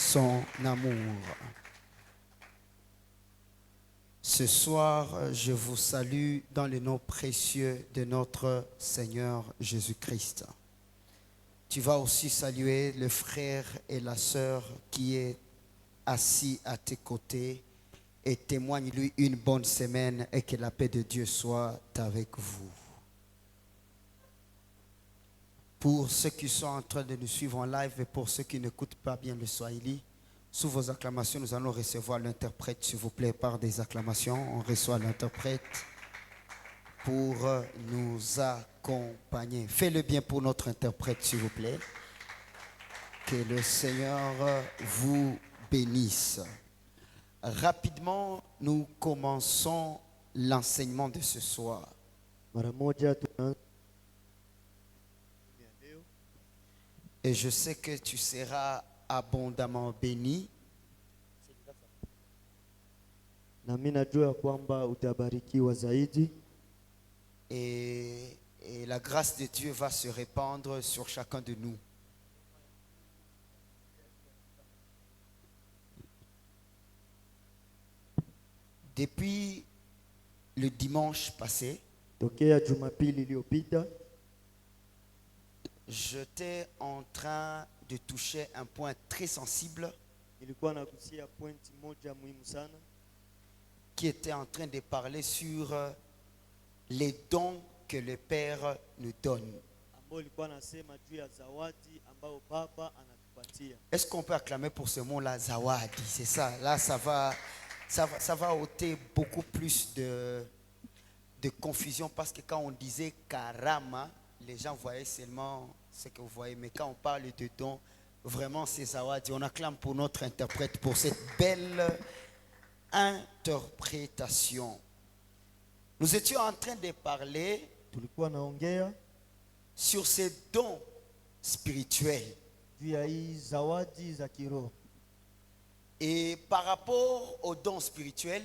son amour. Ce soir, je vous salue dans le nom précieux de notre Seigneur Jésus-Christ. Tu vas aussi saluer le frère et la sœur qui est assis à tes côtés et témoigne-lui une bonne semaine et que la paix de Dieu soit avec vous. Pour ceux qui sont en train de nous suivre en live et pour ceux qui n'écoutent pas bien le Swahili, sous vos acclamations, nous allons recevoir l'interprète, s'il vous plaît, par des acclamations. On reçoit l'interprète pour nous accompagner. Faites-le bien pour notre interprète, s'il vous plaît. Que le Seigneur vous bénisse. Rapidement, nous commençons l'enseignement de ce soir. Et je sais que tu seras abondamment béni. Et la grâce de Dieu va se répandre sur chacun de nous. Depuis le dimanche passé, j'étais en train de toucher un point très sensible qui était en train de parler sur les dons que le Père nous donne. Est-ce qu'on peut acclamer pour ce mot-là, zawadi? C'est ça. Là, ça va ôter beaucoup plus de confusion parce que quand on disait karama, les gens voyaient seulement ce que vous voyez. Mais quand on parle de dons, vraiment c'est zawadi. On acclame pour notre interprète pour cette belle interprétation. Nous étions en train de parler sur ces dons spirituels. Et par rapport aux dons spirituels,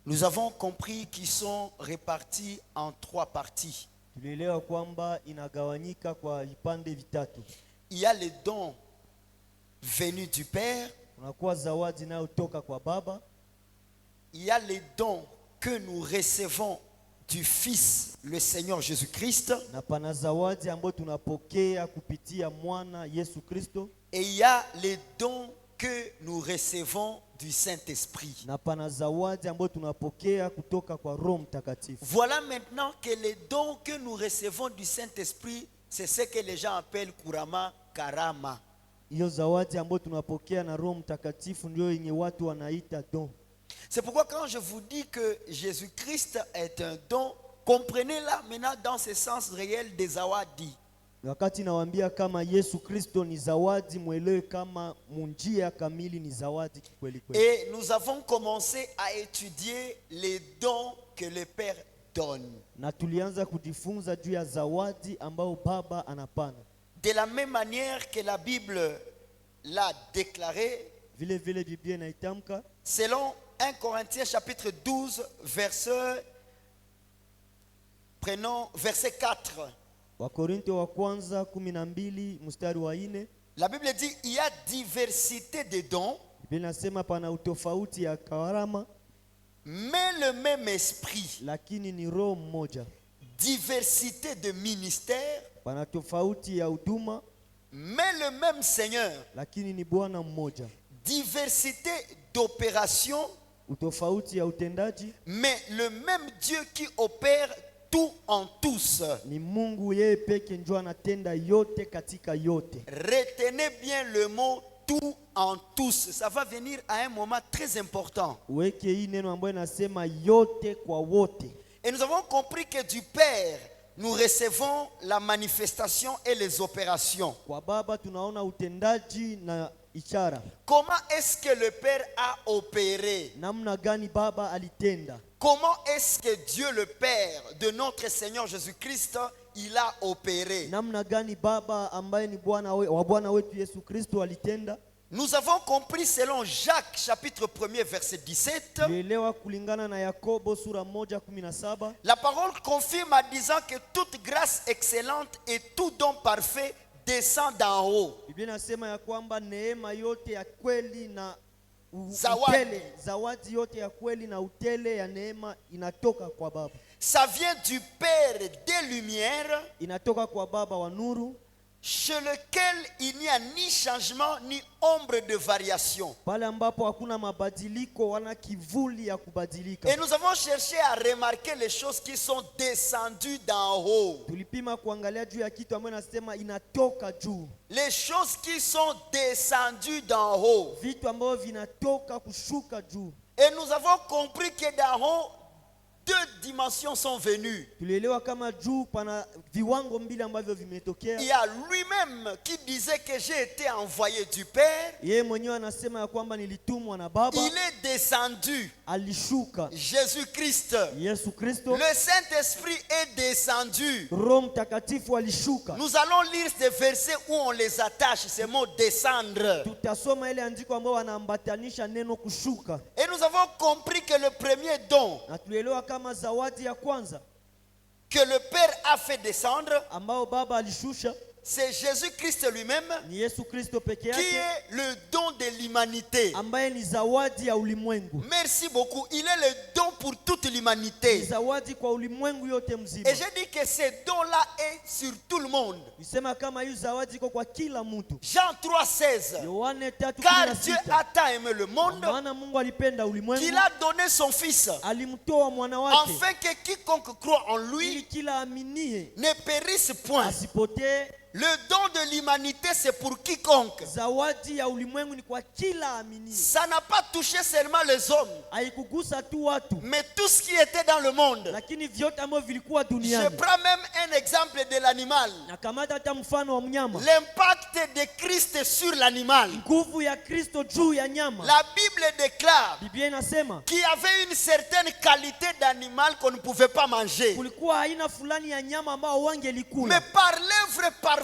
nous avons compris qu'ils sont répartis en 3 parties. Il y a les dons venus du Père. Il y a les dons que nous recevons du Fils, le Seigneur Jésus-Christ. Et il y a les dons que nous recevons du Saint-Esprit. Voilà maintenant que les dons que nous recevons du Saint-Esprit, c'est ce que les gens appellent kurama, karama. C'est pourquoi quand je vous dis que Jésus-Christ est un don, comprenez-la maintenant dans ce sens réel des zawadi. Wakati nawaambia kama Yesu Kristo ni zawadi, mwelewe kama munjia kamili ni zawadi kweli kweli. Et nous avons commencé à étudier les dons que le Père donne. Na tulianza kujifunza juu ya zawadi ambao Baba anapana. De la même manière que la Bible l'a déclaré, vile vile Biblia inaitamka, selon 1 Corinthiens chapitre 12 verset 4. Wakorintho wa kwanza 12 mstari wa 4. La Bible dit il y a diversité de dons. Biblia inasema pana utofauti ya karama, mais le même esprit. Lakini ni roho mmoja. Diversité de ministères. Pana tofauti ya huduma, mais le même Seigneur. Lakini ni Bwana mmoja. Diversité d'opérations. Utofauti ya utendaji, mais le même Dieu qui opère tout en tous. Ni Mungu yeye peke ndio anatenda yote katika yote. Retenez bien le mot tout en tous. Ça va venir à un moment très important. Weke hii neno ambayo inasema yote kwa wote. Et nous avons compris que du Père nous recevons la manifestation et les opérations. Kwa Baba tunaona utendaji na ishara. Comment est-ce que le Père a opéré? Namna gani Baba alitenda? Comment est-ce que Dieu le Père de notre Seigneur Jésus-Christ, il a opéré? Namna gani Baba ambaye ni Bwana wa Bwana wetu Yesu Kristo alitenda? Nous avons compris selon Jacques chapitre 1er verset 17. La parole confirme en disant que toute grâce excellente et tout don parfait descend d'en haut. Biblia inasema ya kwamba neema yote ya kweli na Zawadi. utele, zawadi yote ya kweli na utele ya neema inatoka kwa Baba. Ça vient du Père des Lumières, Inatoka kwa Baba wa nuru, chez lequel il n'y a ni changement ni ombre de variation. pale ambapo hakuna mabadiliko wala kivuli ya kubadilika. Et nous avons cherché à remarquer les choses qui sont descendues d'en haut. Tulipima kuangalia juu ya kitu ambacho nasema inatoka juu. Les choses qui sont descendues d'en haut. Vitu ambavyo vinatoka kushuka juu. Et nous avons compris que d'en haut, deux dimensions sont venues. Tulielewa kama juu pana viwango mbili ambavyo vimetokea. Il y a lui-même qui disait que j'ai été envoyé du Père. Yeye mwenyewe anasema ya kwamba nilitumwa na Baba. Il est descendu. Alishuka Jésus-Christ. Yesu Kristo. Le Saint-Esprit est descendu. Roho Mtakatifu alishuka. Nous allons lire ces versets où on les attache, ces mots descendre. Tutasoma ile andiko ambao wanaambatanisha neno kushuka. Et nous avons compris que le premier don Na tulielewa kama zawadi ya kwanza que le Père a fait descendre, ambao Baba alishusha c'est Jésus-Christ lui-même ni Yesu Kristo peke qui yake, est le don de l'humanité. ambaye ni zawadi ya ulimwengu. Merci beaucoup. Il est le don pour toute Ni l'humanité. zawadi kwa ulimwengu yote mzima. Et j'ai dit que ce don-là est sur tout le monde. Nisema kama hiyo zawadi iko kwa kila mtu. Jean 3,16. Yohane Car Dieu 3:16. a tant aimé le monde Maana Mungu alipenda qu'il ulimwengu, a donné son Fils, alimtoa mwana wake afin que quiconque croit en ili lui kila aminie ne périsse point. asipotee. Le don de l'humanité, c'est pour quiconque. Zawadi ya ulimwengu ni kwa kila aminie. Ça n'a pas touché seulement les hommes, Haikugusa tu watu, mais tout ce qui était dans le monde. lakini vyote ambavyo vilikuwa Je duniani. prends même un exemple de l'animal. Na kamata hata mfano wa mnyama, L'impact de Christ sur l'animal. nguvu ya Kristo juu ya nyama. La Bible déclare Biblia inasema qu'il y avait une certaine qualité d'animal qu'on ne pouvait pas manger. kulikuwa aina fulani ya nyama ambao Mais wangelikula, par l'œuvre parfaite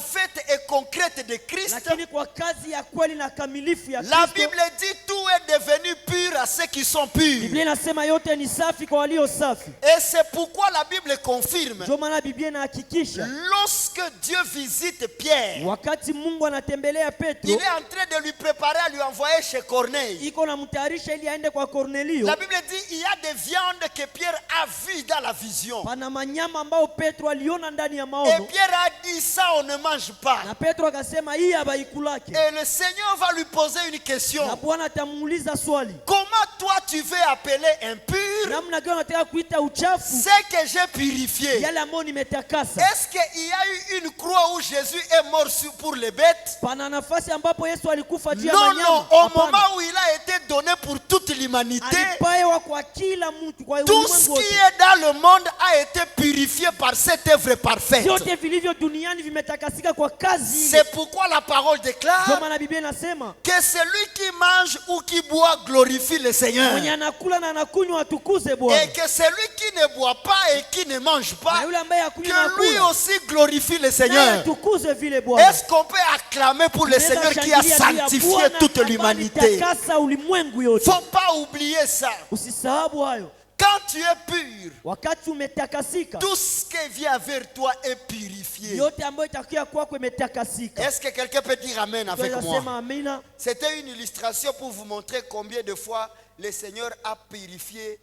et concrète de Christ, lakini kwa kazi ya kweli na kamilifu ya la Kristo, Bible dit tout est devenu pur à ceux qui sont purs. Biblia inasema yote ni safi kwa walio safi. Et c'est pourquoi la Bible confirme, Ndio maana Biblia inahakikisha lorsque Dieu visite Pierre, wakati Mungu anatembelea il Petro, est en train de lui préparer à lui envoyer chez Corneille. iko namtayarisha ili aende kwa Kornelio. La Bible dit il y a des viandes que Pierre a vues dans la vision. Pana manyama ambao Petro aliona ndani ya Et maono, Pierre a dit ça on ne mange pas. na Petro akasema hii habaikulake. Et le Seigneur va lui poser une question. Na Bwana atamuuliza swali, Comment toi tu veux appeler impur namna gani unataka kuita uchafu ce que j'ai purifié? yale ambayo nimetakasa? Est-ce qu'il y a eu une croix où Jésus est mort pour les bêtes? Pana nafasi ambapo Yesu alikufa juu ya Non, non, manyama? au Hapana. moment où il a été donné pour toute l'humanité, Alipewa kwa kila mtu, kwa tout ulimwengu ce wote. qui est dans le monde a été purifié par cette œuvre parfaite. Vyote vilivyo duniani vimetakasika kwa kazi ile. C'est pourquoi la parole Ndio déclare maana Biblia inasema que celui qui mange ou qui boit glorifie le Seigneur. mwenye anakula na anakunywa atukuze Et Bwana, que celui qui ne boit pas et qui ne mange na pas, yule ambaye hakunywa na que lui kula aussi glorifie le naye Seigneur. atukuze vile Bwana. Est-ce qu'on peut acclamer pour le Seigneur qui a sanctifié toute l'humanité? Takasa ulimwengu yote. Faut pas oublier ça. Usisahau hayo. Quand tu es pur, Wakati umetakasika, tout ce qui vient vers toi est purifié. yote ambayo itakuwa kwako imetakasika. Est-ce que quelqu'un peut dire Amen avec Tunaweza moi? sema amina. C'était une illustration pour vous montrer combien de fois le Seigneur a purifié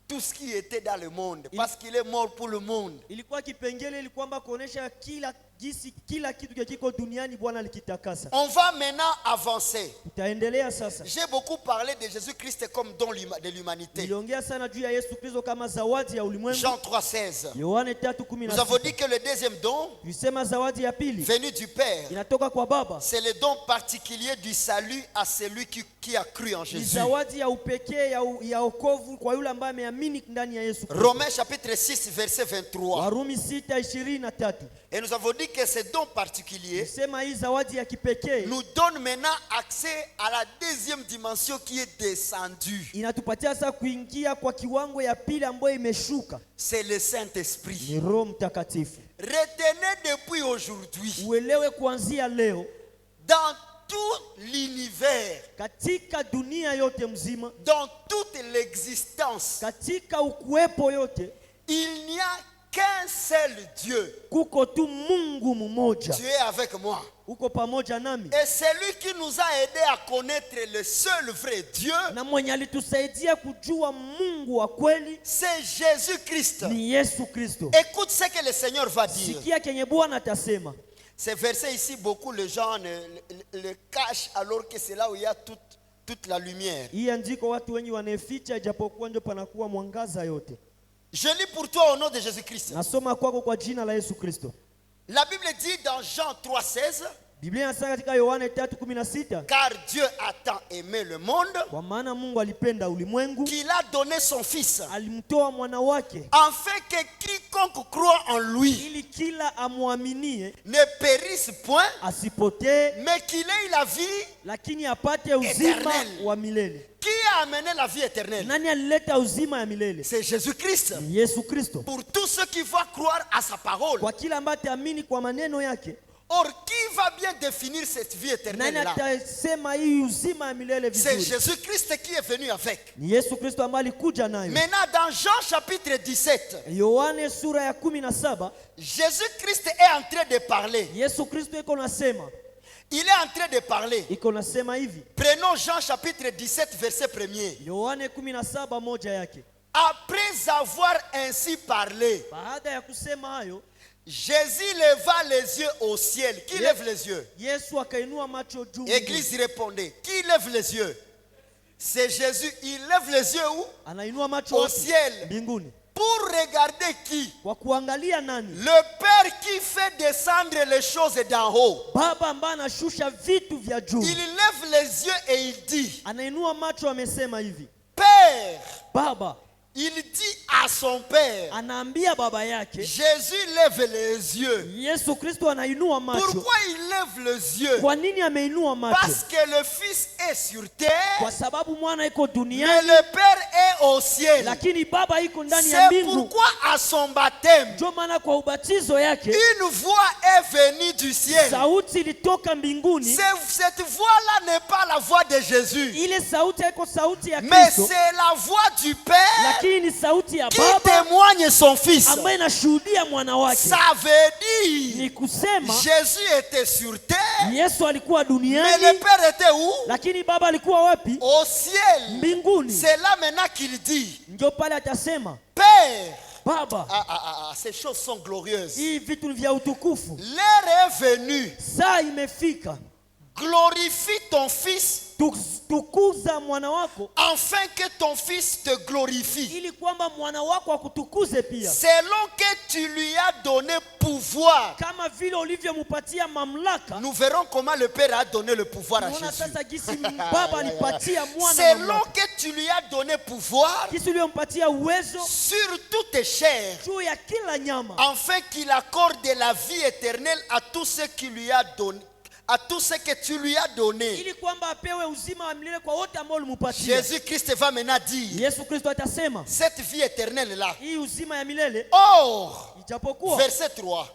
tout ce qui était dans le monde. Parce qu'il est mort pour le monde. Ilikuwa kipengele ili kwamba kuonesha kila kitu kiko duniani Bwana alikitakasa. On va maintenant avancer. Tutaendelea sasa. J'ai beaucoup parlé de Jésus-Christ comme don de l'humanité. Niliongea sana juu ya Yesu Kristo kama zawadi ya ulimwengu. Jean 3,16. Yohane Nous avons 3:16. dit que le deuxième don, Tulisema zawadi ya pili venu du Père, inatoka kwa Baba. c'est le don particulier du salut à celui qui a cru en Ni Jésus. zawadi ya upekee ya wokovu kwa yule ambaye ameamini ndani ya Yesu Kristo. Romains chapitre 6, verset 23. Warumi 6:23. Et nous avons dit que ce don particulier Sema hii zawadi ya kipekee nous donne maintenant accès à la deuxième dimension qui est descendue. inatupatia sasa kuingia kwa kiwango ya pili ambayo imeshuka. C'est le Saint-Esprit. Ni Roho Mtakatifu. Retenez depuis aujourd'hui, Uelewe kuanzia leo, dans tout l'univers, katika dunia yote mzima, dans toute l'existence, katika ukuwepo yote, il n'y a qu'un seul Dieu. kuko tu Mungu mmoja. Tu es avec moi. Uko pamoja nami. Et c'est lui qui nous a aidés à connaître le seul vrai Dieu. Na mwenye alitusaidia kujua Mungu wa kweli C'est Jésus-Christ. ni Yesu Kristo. Écoute ce que le Seigneur va dire. Sikia kenye Bwana atasema. Ces versets ici, beaucoup les gens le cachent alors que c'est là où il y a toute la lumière. Hii andiko watu wengi waneficha japokuwa ndio panakuwa mwangaza yote. Je lis pour toi au nom de Jésus-Christ. Nasoma kwako kwa jina la Yesu Kristo. La Bible dit dans Jean 3,16, Biblia inasema katika Yohana 3:16, car Dieu a tant aimé le monde kwa maana Mungu alipenda ulimwengu qu'il a donné son Fils, alimtoa mwana wake afin que quiconque croit en lui ili kila amwaminie ne périsse point, asipotee mais qu'il ait la vie. lakini apate uzima Éternel. wa milele. Qui a amené la vie éternelle? Nani alileta uzima ya milele? C'est Jésus-Christ. Ni Yesu Kristo. Pour tous ceux qui vont croire à sa parole. Kwa kila ambaye ataamini kwa maneno yake. Or, qui va bien définir cette vie Nani éternelle-là? atasema hii uzima ya milele C'est vizuri? Jésus-Christ qui est venu avec. Ni Yesu Kristo ambaye alikuja nayo. Maintenant, dans Jean chapitre 17, Yohane sura ya 17, Jésus-Christ est en train de parler. Yesu Kristo iko nasema. Il est en train de parler. Iko nasema hivi. Prenons Jean chapitre 17, verset 1er. Yohane 17 moja yake. Après avoir ainsi parlé, Baada ya kusema hayo, Jésus leva les yeux au ciel. Qui lève les yeux? Yesu akainua macho juu. Église répondait. Qui lève les yeux? C'est Jésus. Il lève les yeux où? Anainua macho Au wapi? ciel. Mbinguni. Pour regarder qui? Kwa kuangalia nani? Le Père qui fait descendre les choses d'en haut. Baba ambaye anashusha vitu vya juu. Il lève les yeux et il dit, Anainua macho amesema hivi. Père. Baba. Il dit à son Père. Anaambia baba yake. Jésus lève les yeux. Yesu Kristo anainua macho. Pourquoi il lève les yeux? Kwa nini ameinua macho? Parce que le Fils est sur terre, Kwa sababu mwana iko mais duniani, le Père est au ciel. lakini baba iko ndani ya C'est mbingu. pourquoi à son baptême, Ndio maana kwa ubatizo yake une voix est venue du ciel. sauti ilitoka mbinguni. Cette voix-là n'est pas la voix de Jésus, Ile sauti haiko sauti ya mais Kristo, c'est la voix du Père lakini ni sauti ya qui baba témoigne son Fils. ambaye inashuhudia mwana wake. Ça veut dire Ni kusema Jésus était sur terre, Yesu alikuwa mais le duniani, Père était où? lakini baba alikuwa wapi? Au ciel. Mbinguni. C'est là maintenant qu'il dit, Ndio pale atasema, Père, Baba, ces choses sont glorieuses. hii vitu ni vya utukufu. L'heure est venue. Saa imefika. Glorifie ton Fils, Tukuza mwana wako afin que ton Fils te glorifie. ili kwamba mwana wako akutukuze pia, Selon que tu lui as donné pouvoir. kama vile ulivyompatia mamlaka. Nous verrons comment le Père a donné le pouvoir à Unaona Jésus. sasa gisi baba alipatia mwana Selon mamlaka, que tu lui as donné pouvoir gisi ulivyompatia uwezo sur toutes chairs, juu ya kila nyama, afin qu'il accorde la vie éternelle à tout ce qui lui a donné, à tout ce que tu lui as donné. ili kwamba apewe uzima wa milele kwa wote ambao ulimpatia. Jésus-Christ va maintenant dire, Yesu Kristo atasema cette vie éternelle là. hii uzima ya milele, Or, ijapokuwa verset 3.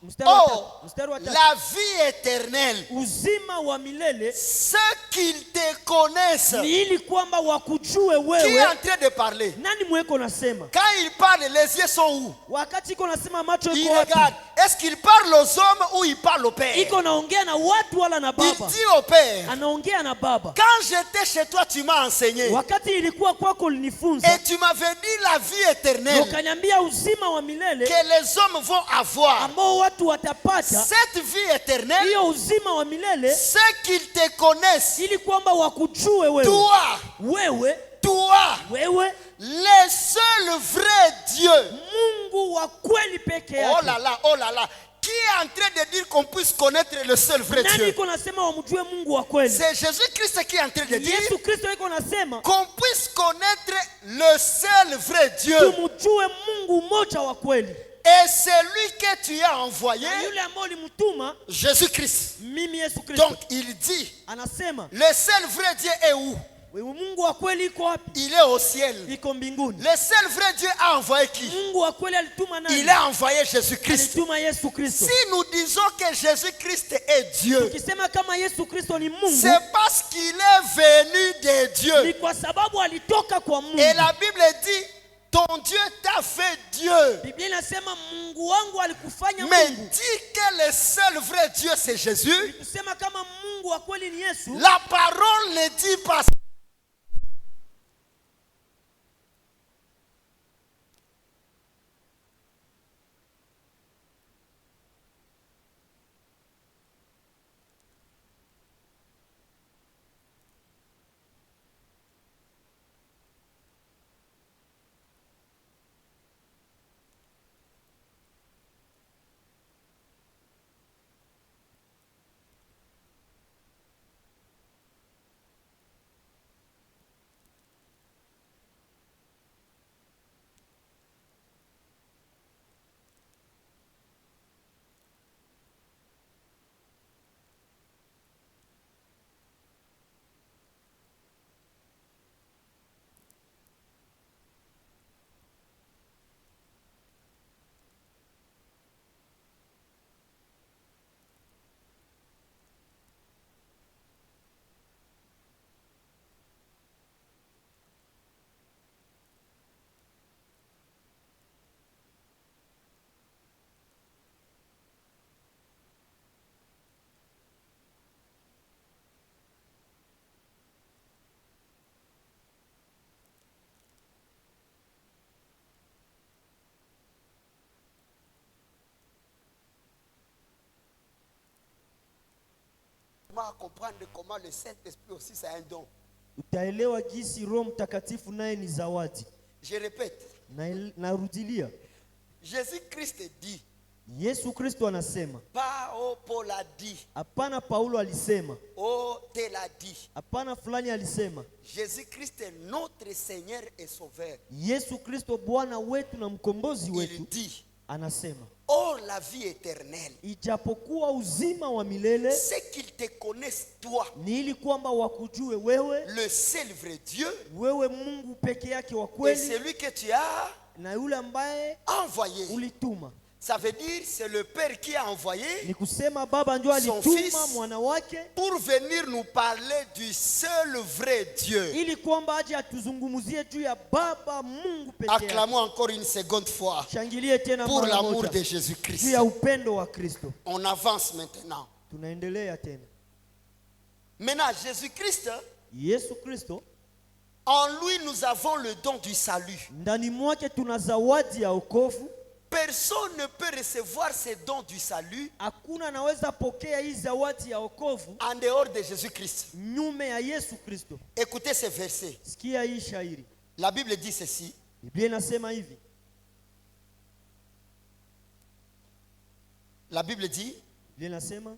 mstari wa tatu, Or, mstari wa tatu, la vie éternelle, uzima wa milele ceux qu'ils te connaissent. ni ili kwamba wakujue Qui est wewe. en train de parler? Nani mweko nasema? Quand il parle, les yeux sont où? Wakati iko nasema macho Il iko wapi? regarde. Est-ce qu'il parle aux hommes ou il parle au Père? Iko naongea na watu wala na Il baba? dit au Père, Anaongea na baba. quand j'étais chez toi, tu m'as enseigné. Wakati ilikuwa kwako ulinifunza, Et tu m'avais dit la vie éternelle ukaniambia uzima wa milele que les hommes vont avoir. ambao watu watapata. Cette vie éternelle, Hiyo uzima wa milele ceux qu'ils te connaissent, ili kwamba wakujue wewe. toi, Wewe le seul vrai Dieu. Mungu wa kweli peke yake. Oh là là. Qui est en train de dire qu'on puisse connaître le seul vrai Nani Dieu? iko nasema wamjue Mungu wa kweli? C'est Jésus-Christ qui est en train de dire Yesu Kristo iko nasema qu'on puisse connaître le seul vrai Dieu. tumjue Mungu mmoja wa kweli. Et c'est lui que tu as envoyé, Na yule ambaye ulimtuma Jésus-Christ. mimi Yesu Kristo. Donc il dit, Anasema le seul vrai Dieu est où? wewe Mungu wa kweli iko wapi? Il est au ciel. Iko mbinguni. Le seul vrai Dieu a envoyé qui? Mungu wa kweli alituma nani? Il a envoyé Jésus-Christ. Alituma Yesu Kristo. Si nous disons que Jésus-Christ est Dieu, Tukisema kama Yesu Kristo ni Mungu, c'est parce qu'il est venu de ni Dieu. kwa sababu alitoka kwa Mungu. Et la Bible dit, ton Dieu t'a fait Dieu. Biblia inasema Mungu wangu alikufanya Mais Mungu. dire que le seul vrai Dieu c'est Jésus, Kusema kama Mungu wa kweli ni Yesu. la parole ne dit pas. À comprendre comment le Saint-Esprit aussi c'est un don. Utaelewa jinsi Roho Mtakatifu naye ni zawadi. Je répète. Narudilia. Jésus-Christ dit. Yesu Kristo anasema. Pas Paul a dit. Hapana Paulo alisema. Tel a dit. Hapana fulani alisema. Jésus-Christ est notre Seigneur et Sauveur. Yesu Kristo Bwana wetu na mkombozi wetu. Il dit. Anasema. Or la vie éternelle. Ijapokuwa uzima wa milele. C'est qu'ils te connaissent toi. Ni ili kwamba wakujue wewe. Le seul vrai Dieu. Wewe Mungu peke yake wa kweli. Et celui que tu as. Na yule ambaye envoyé. Ulituma. Ça veut dire c'est le Père qui a envoyé ni kusema baba ndio alituma mwana wake pour venir nous parler du seul vrai Dieu. Ili kwamba aje atuzungumuzie juu ya baba Mungu pekee yake. Acclamons encore une seconde fois. Shangilie tena pour l'amour de Jésus-Christ. Juu ya upendo wa Kristo. On avance maintenant. Tunaendelea tena. Maintenant Jésus-Christ. Yesu Kristo. En lui nous avons le don du salut. Ndani mwake tuna zawadi ya wokovu. Personne ne peut recevoir ces dons du salut hakuna anaweza pokea hii zawadi ya wokovu en dehors de Jésus-Christ. Nyume ya Yesu Kristo. Écoutez ce verset. Sikia hii shairi. La Bible dit ceci. Biblia inasema hivi. La Bible dit. Biblia inasema.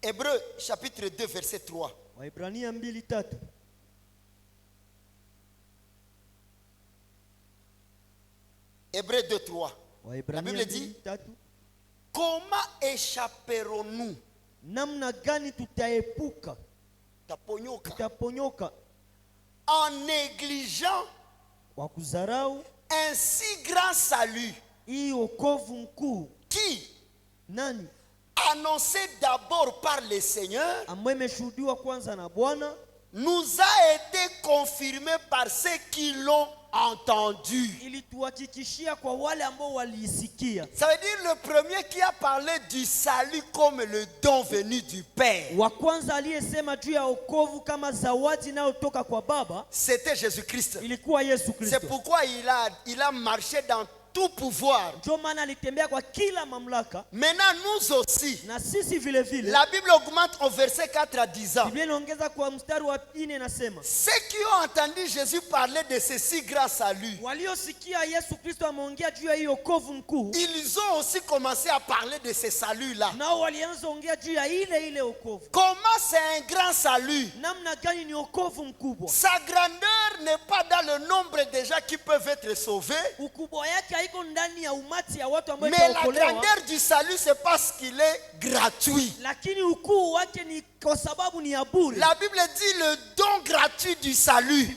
Hébreux chapitre 2 verset 3. Waebrania 2:3. Hébreux 2:3. La Bible dit. Comment échapperons-nous? Namna gani tutaepuka? Tutaponyoka. En négligeant wa kuzarau un si grand salut. Hii wokovu mkuu. Qui? Nani? Annoncé d'abord par le Seigneur. Ambaye imeshuhudiwa kwanza na Bwana. Nous a été confirmé par ceux qui l'ont entendu. Ilituhakikishia kwa wale ambao waliisikia. Ça veut dire le premier qui a parlé du salut comme le don venu du Père. Wa kwanza aliyesema juu ya wokovu kama zawadi inayotoka kwa Baba. C'était Jésus-Christ. Ilikuwa Yesu Kristo. C'est pourquoi il a marché dans tout pouvoir. Maintenant nous aussi. La Bible augmente au verset 4 à 10 ans. Ceux qui ont entendu Jésus parler de ce si grand salut, ils ont aussi commencé à parler de ce salut-là. Comment c'est un grand salut? Sa grandeur n'est pas dans le nombre de gens qui peuvent être sauvés. Mais la grandeur du salut, c'est parce qu'il est gratuit. La Bible dit le don gratuit du salut.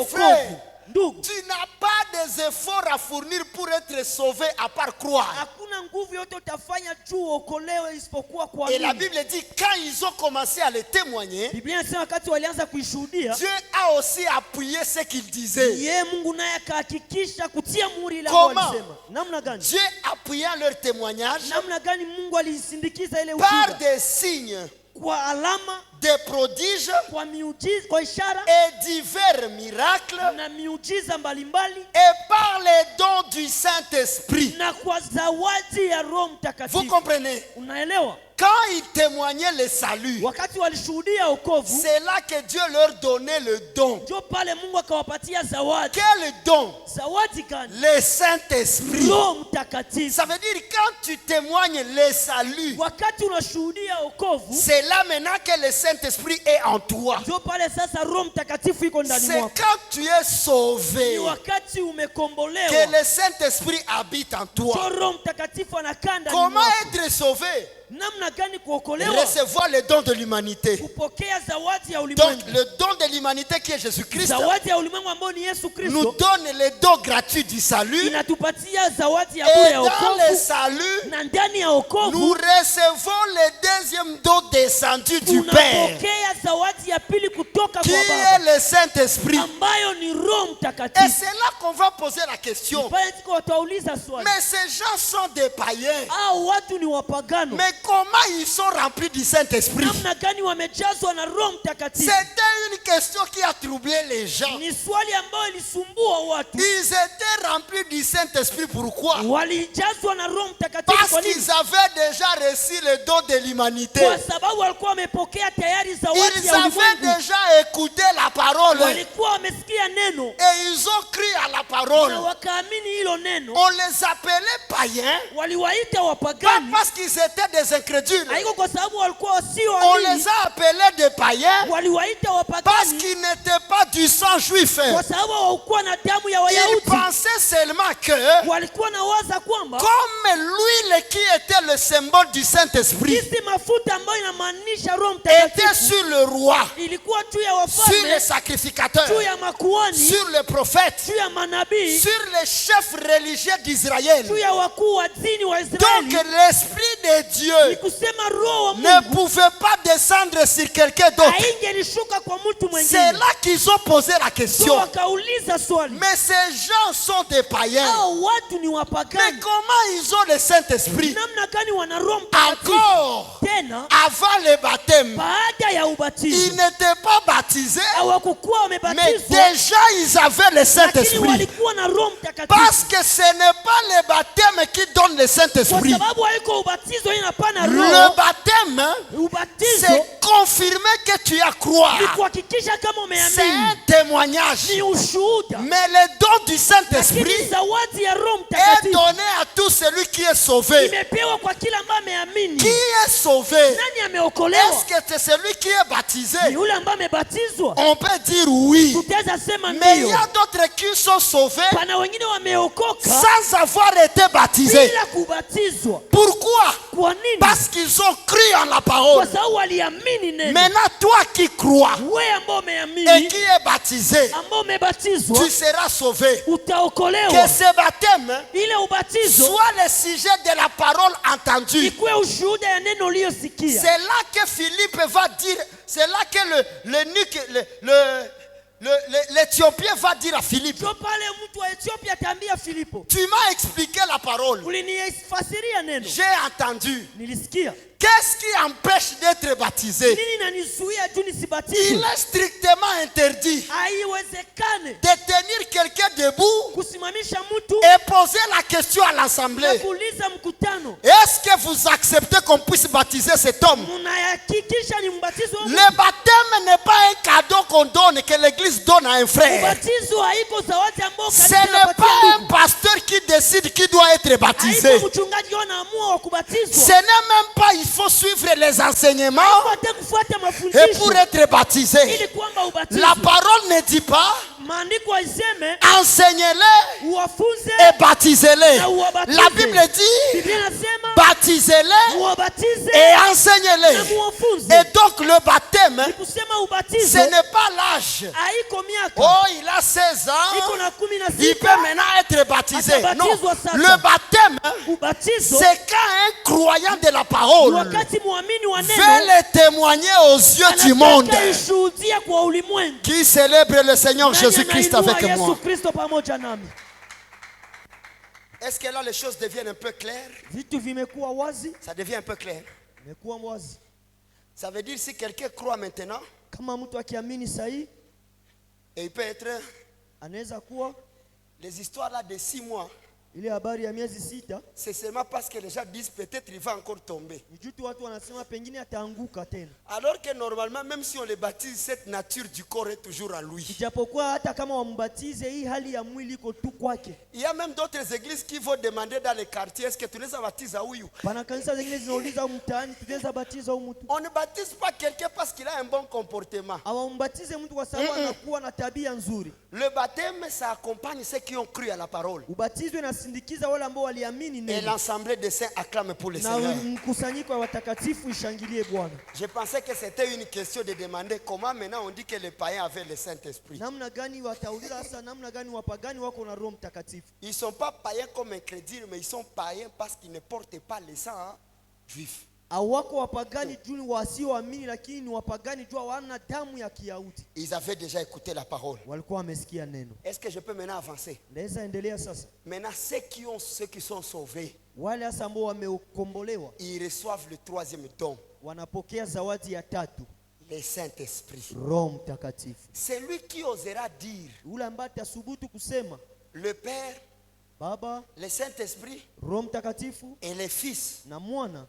Frère, Ndugu, tu n'as pas des efforts à fournir pour être sauvé à part croire. hakuna nguvu yote utafanya juu uokolewe isipokuwa Et la kuamini. Bible dit, quand ils ont commencé à le témoigner, Biblia inasema wakati walianza kuishuhudia, Dieu a aussi appuyé ce qu'il disait. yeye Mungu naye akahakikisha kutia muhuri ile Comment? ambayo alisema. Namna gani? Dieu appuyant leur témoignage Namna gani Mungu alisindikiza ile par ushuhuda? des signes, Kwa alama, des prodiges kwa miujiza, kwa ishara et divers miracles na miujiza mbalimbali et par les dons du Saint-Esprit. na kwa zawadi ya Roho Vous Mtakatifu. comprenez? Unaelewa? Quand ils témoignaient le salut, Wakati walishuhudia wokovu, c'est là que Dieu leur donnait le don. ndio pale Mungu akawapatia zawadi. Quel don? Zawadi gani? Le Saint-Esprit. Roho Mtakatifu. Ça veut dire quand tu témoignes le salut, Wakati unashuhudia wokovu, c'est là maintenant que le Saint-Esprit est en toi. ndio pale sasa Roho Mtakatifu iko ndani C'est mwako. quand tu es sauvé Ni wakati que umekombolewa, le Saint-Esprit habite en ndio toi. Roho Mtakatifu anakaa ndani Comment mwako. être sauvé? Namna gani kuokolewa? Recevoir le don de l'humanité. Kupokea zawadi ya Donc ulimwengu. le don de l'humanité qui est Jésus-Christ Zawadi ya ulimwengu ambayo ni Yesu nous Kristo donne le don gratuit du salut. inatupatia zawadi ya bure Et ya dans le wokovu, salut, na ndani ya nous wokovu recevons le deuxième don descendu du Père, tunapokea zawadi ya pili kutoka qui kwa est Baba le Saint-Esprit. ambayo ni Roho Et Mtakatifu. c'est là qu'on va poser la question. Pale tuko watauliza swali, Mais ces gens sont des païens. hao watu ni wapagano, Mais comment ils sont remplis du Saint-Esprit? namna gani wamejazwa na Roho Mtakatifu? C'était une question qui a troublé les gens. Ni swali ambayo ilisumbua watu. Ils étaient remplis du Saint-Esprit. Pourquoi? Walijazwa na Roho Mtakatifu Parce kwa nini? qu'ils avaient déjà reçu le don de l'humanité. Kwa sababu walikuwa wamepokea tayari zawadi Ils ya avaient ulimwengu, déjà écouté la parole. walikuwa wamesikia neno Et ils ont cru à la na parole. wakaamini hilo neno. On les appelait païens, Waliwaita pas wapagani, parce qu'ils étaient des incrédules. haiko kwa sababu walikuwa On wasioamini. les a appelés des païens Waliwaita parce wapagani qu'ils n'étaient pas du sang juif. kwa sababu hawakuwa na damu ya Ils Wayahudi. pensaient seulement que, Walikuwa na waza kwamba comme l'huile qui était le symbole du Saint-Esprit hizi mafuta ambayo inamaanisha Roho était Mtakatifu sur le roi, ilikuwa juu ya sur les wafalme, sacrificateurs, juu ya makuhani, sur les prophètes, juu ya manabii, sur les chefs religieux d'Israël. juu ya wakuu wa dini wa Donc Israeli. l'Esprit de Ni Dieu kusema Roho wa ne Mungu pouvait pas descendre sur quelqu'un d'autre. haingelishuka kwa mtu C'est mwingine. là qu'ils ont posé la Ndio question. wakauliza swali, Mais ces gens sont des païens. hao watu ni Mais wapagani, comment ils ont le Saint-Esprit? namna gani wana Roho Mtakatifu? Encore Tena avant le baptême, baada ya ils ubatizo n'étaient pas baptisés, hawakukuwa mais wamebatizwa, déjà ils avaient le lakini Saint-Esprit. walikuwa na Roho Mtakatifu, Parce que ce n'est pas le baptême qui donne le kwa Saint-Esprit. sababu haiko ubatizo inapana Le Roho. baptême, Ubatizo c'est confirmer que tu as ni croire. kuhakikisha kama C'est umeamini, un témoignage. ni ushuhuda. Mais le don du Lakini Saint-Esprit zawadi ya Roho est Mtakatifu donné à tout celui qui est sauvé. imepewa kwa kila ambaye ameamini. Qui est sauvé? Nani ameokolewa? Est-ce que c'est celui qui est baptisé? Ni yule ambaye amebatizwa. On peut dire oui. Tutaweza sema Mais il y ndio. a d'autres qui sont sauvés Pana wengine wameokoka sans avoir été baptisés. bila kubatizwa. Pourquoi? Kwa nini? Parce qu'ils ont cru en la Kwa parole. sababu waliamini neno. Maintenant, toi qui crois Wewe ambao et umeamini, qui est baptisé, ambao umebatizwa, tu seras sauvé. utaokolewa. Que ce baptême Ile ubatizo soit le sujet de la parole entendue. ikuwe ushuhuda ya neno uliyosikia. C'est là que Philippe va dire, c'est là que l'Éthiopien va dire à Philippe, Ndio pale mtu wa Ethiopia ataambia Filipo, tu m'as expliqué la parole, ulinifasiria neno, j'ai entendu. nilisikia. Qu'est-ce qui empêche d'être baptisé? Nini nanizuia tu Il nisibatizwe? est strictement interdit Haiwezekane de tenir quelqu'un debout kusimamisha mtu et poser la question à na l'assemblée. kuuliza mkutano, Est-ce que vous acceptez qu'on puisse baptiser cet homme? mnahakikisha ni mbatizo wa Le baptême n'est pas un cadeau qu'on donne, que l'église donne à un frère. ubatizo. Haiko zawadi ambao Ce kanisa n'est linapatia pas un ndugu. pasteur qui décide qui doit être baptisé. Haiko mchungaji anaamua wa Ce kubatizwa. n'est même pas, il faut suivre les enseignements Haiko hata kufuata et pour mafundisho être baptisé. ili kwamba ubatizwe. La parole ne dit pas Maandiko haiseme enseignez-les uwafunze et baptisez-les. na uwabatize. La Bible dit Biblia inasema baptisez-les muwabatize et na enseignez-les. muwafunze. Et donc le baptême, Ni kusema ubatizo ce n'est pas l'âge. haiko miaka. Oh, il a 16 Iko ans, na 16. il peut maintenant être baptisé. Non, Atabatizwa sasa. le baptême, Ubatizo c'est quand un croyant de la ni parole wakati muamini wa veut neno le témoigner aux yeux du monde. anataka ishuhudia kwa ulimwengu. Qui célèbre le Seigneur Nani Jésus-Christ anainua avec Yesu moi? Kristo pamoja nami. Est-ce que là les choses deviennent un peu claires? Vitu vimekuwa wazi, Ça devient un peu clair. vimekuwa wazi. Ça veut dire si quelqu'un croit maintenant, Kama mtu akiamini sahi, et il peut être anaweza kuwa les histoires là de 6 mois, ile habari ya miezi 6 c'est seulement parce que les gens disent peut-être il va encore tomber. ni jutu watu wanasema pengine ataanguka tena. Alors que normalement, même si on le baptise, cette nature du corps est toujours à lui. Ijapokuwa hata kama wambatize, hii hali ya mwili iko tu kwake. Il y a même d'autres églises qui vont demander dans les quartiers, est-ce que tu les as baptisés à Ouïou? Pana kanisa zingine zinauliza mtaani, tunaweza batiza huyu mtu? On ne baptise pas quelqu'un parce qu'il a un bon comportement. Hawambatize mtu kwa sababu anakuwa na tabia nzuri. Le baptême, ça accompagne ceux qui ont cru à la parole. Ubatizo inasindikiza wale ambao waliamini Et neno. l'assemblée des saints acclame pour le Na Seigneur. mkusanyiko wa watakatifu ishangilie Bwana. Je pensais que c'était une question de demander comment maintenant on dit que les païens avaient le Saint-Esprit. Namna gani watauliza sasa, namna gani wapagani wako na Roho Mtakatifu? Ils ne sont pas païens comme incrédules, mais ils sont païens parce qu'ils ne portent pas le sang juif. Hawako wapagani juu wasioamini, lakini ni wapagani juu hawana damu ya Kiyahudi. Ils avaient déjà écouté la parole. Walikuwa wamesikia neno. Est-ce que je peux maintenant avancer? Naweza endelea sasa. Maintenant, ceux qui sont sauvés, Wale hasa ambao wamekombolewa ils reçoivent le 3e don, wanapokea zawadi ya tatu, le Saint-Esprit. Roho Mtakatifu. C'est lui qui osera dire Ule ambaye atasubutu kusema le Père, Baba, le Saint-Esprit Roho Mtakatifu et le Fils. na Mwana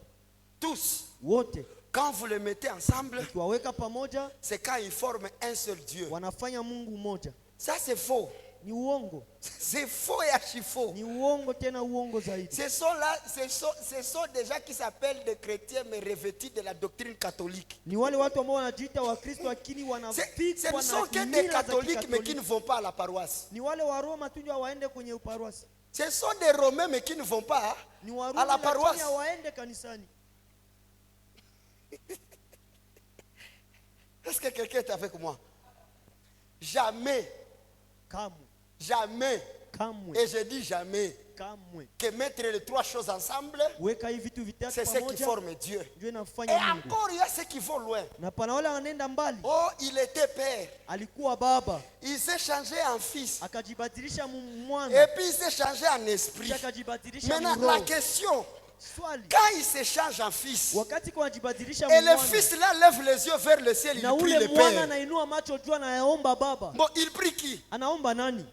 Tous, wote quand vous les mettez ensemble, ukiwaweka pamoja c'est quand ils forment un seul Dieu. wanafanya Mungu mmoja. Ça, c'est faux. Ni uongo, C'est faux et archi faux. ni uongo tena uongo zaidi. Ce sont des gens qui s'appellent des chrétiens mais revêtus de la doctrine catholique. Ni wale watu ambao wanajiita Wakristo lakini Ce wanafikwa ne sont na que des mila za catholiques mais qui ne Kikatoliki. vont pas à la paroisse. Ni wale wa Roma tu ndio waende kwenye uparuasi. Ce sont des Romains mais qui ne vont pas Ni Warumi à la paroisse. lakini waende kanisani. Est-ce que quelqu'un est avec moi? Jamais, Kamwe, kamwe, et je dis jamais, kamwe. que mettre les 3 choses ensemble, Weka hivi vitu vitatu c'est ce qui pamoja forme Dieu. ndio Et inafanya Mungu. encore, il y a ceux qui vont loin. Na pana wale wanaenda mbali. Oh, il était père. Alikuwa baba, Il s'est changé en fils. akajibadilisha Et mwana, puis il s'est changé en esprit. kisha akajibadilisha Maintenant, la roho. question, Swali, quand il se change en fils, wakati kwa anajibadilisha et le mwana, fils là lève les yeux vers le ciel, na il prie ule le mwana Père. anainua macho juu anaomba baba. Bon, il prie qui? Anaomba nani?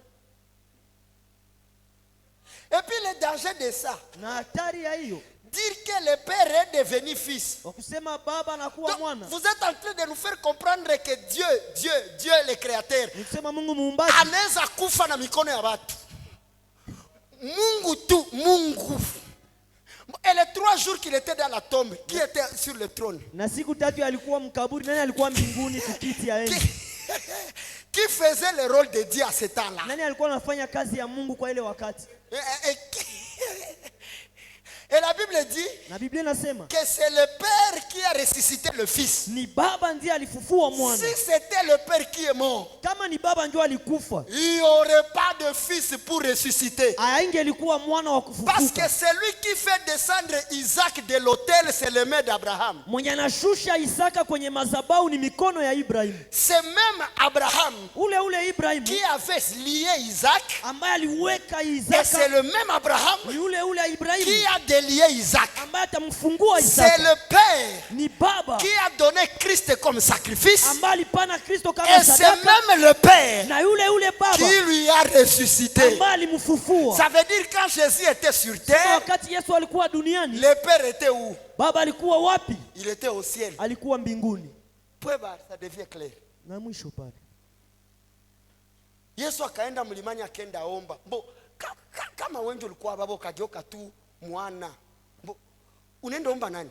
Et puis le danger de ça, Na hatari ya hiyo dire que le Père est devenu fils. wakusema baba anakuwa Donc, mwana, vous êtes en train de nous faire comprendre que Dieu le créateur, ni kusema Mungu muumbaji anaweza kufa na mikono ya watu. Mungu tu, Mungu. Et les 3 jours qu'il était dans la tombe, qui était sur le trône? na siku tatu alikuwa mkaburi, nani alikuwa mbinguni kukiti ya enzi? Qui faisait le rôle de Dieu à ce temps-là? Nani alikuwa anafanya kazi ya Mungu kwa ile wakati? Et la Bible dit Na Biblia inasema que c'est le Père qui a ressuscité le Fils. ni baba ndiye alifufua mwana. Si c'était le Père qui est mort, Kama ni baba ndio alikufa, il n'y aurait pas de Fils pour ressusciter. aingelikuwa mwana wa Parce que kufufuka. celui qui fait descendre Isaac de l'autel, c'est le main d'Abraham. Mwenye anashusha Isaka kwenye madhabahu ni mikono ya Ibrahim. C'est même Abraham Ule Ibrahim qui avait lié Isaac. ambaye aliweka Et c'est Isaka, le même Abraham ni ule Ibrahim qui a délié Isaac. ambaye atamfungua C'est Isaka. le Père Ni baba qui a donné Christ comme sacrifice. ambaye alipana Kristo kama Et c'est sadaka, même le Père na ule baba qui lui a ressuscité. ambaye alimfufua. Ça veut dire quand Jésus était sur Sasa terre, wakati Yesu alikuwa duniani, le Père était où? baba alikuwa wapi? Il était au ciel. Alikuwa mbinguni. Ça devient clair. Na mwisho pale Yesu akaenda mlimani akaenda omba. Kama wengi ulikuwa baba ukageuka tu mwana. Unaenda omba nani?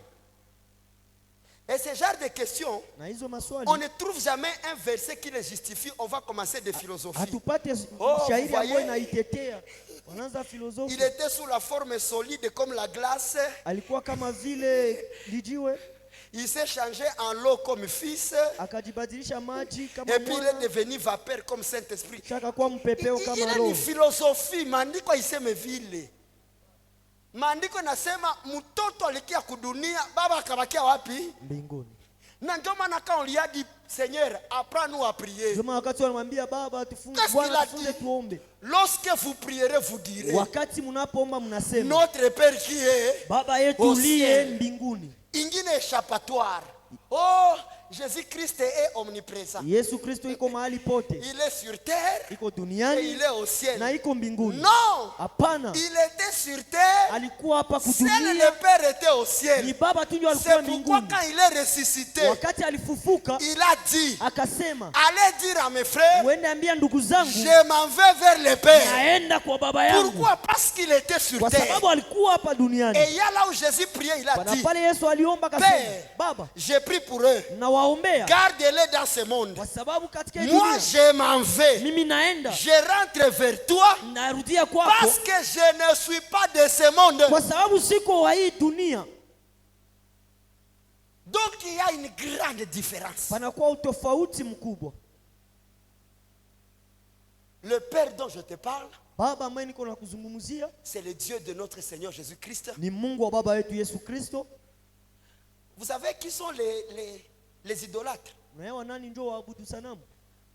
Et ce genre de questions, na hizo maswali on ne trouve jamais un verset qui les justifie. On va commencer des philosophies. hatupate Oh, shairi vous voyez? ambayo inaitetea. Wanaanza filosofi. Il était sous la forme solide comme la glace. Alikuwa kama vile lijiwe. Il s'est changé en l'eau comme fils. Akajibadilisha maji kama Et puis il mwana. est devenu vapeur comme Saint-Esprit. Shaka kuwa mpepeo Il kama a roho. une philosophie. Maandiko iseme vile. Maandiko nasema mtoto alikia kudunia, baba akabakia wapi? Mbinguni. Na ndio maana quand on lui a dit Seigneur, apprends-nous à prier. Ndio wakati wanamwambia baba tufunge, Qu'est-ce qu'il Bwana a tufunge dit? tuombe. Lorsque vous prierez, vous direz, Wakati mnapoomba mnasema, notre Père qui est Baba yetu au uliye ciel. mbinguni. Ingine échappatoire. Oh, Jésus-Christ est omniprésent. Yesu Kristo iko mahali pote. Il est sur terre Iko et duniani il est au ciel. na iko mbinguni. Non, Hapana. il était sur terre. Alikuwa hapa Seul kudunia. le Père était au Ni ciel. baba tu ndio alikuwa C'est pourquoi mbinguni. quand il est ressuscité, Wakati alifufuka il a dit, akasema, allez dire à mes frères, uende ambia ndugu zangu je m'en vais vers le Père. naenda kwa baba yangu. Pourquoi? Parce qu'il était sur Kwa terre. sababu alikuwa hapa duniani. Et il y a là où Jésus priait, il a Bana dit, pale Yesu aliomba akasema, Père, Baba, j'ai pris pour eux. nawaombea Garde-les dans ce monde. kwa sababu katika hii Moi, dunia je m'en vais. mimi naenda, Je rentre vers toi narudia kwako parce que je ne suis pas de ce monde. kwa sababu siko wa hii dunia. Donc, il y a une grande différence. Panakuwa utofauti mkubwa. Le Père dont je te parle, Baba ambaye niko na kuzungumzia c'est le Dieu de notre Seigneur Jésus-Christ. ni Mungu wa baba yetu Yesu Kristo. Vous savez qui sont les idolâtres? Unaelewa nani ndio waabudu sanamu?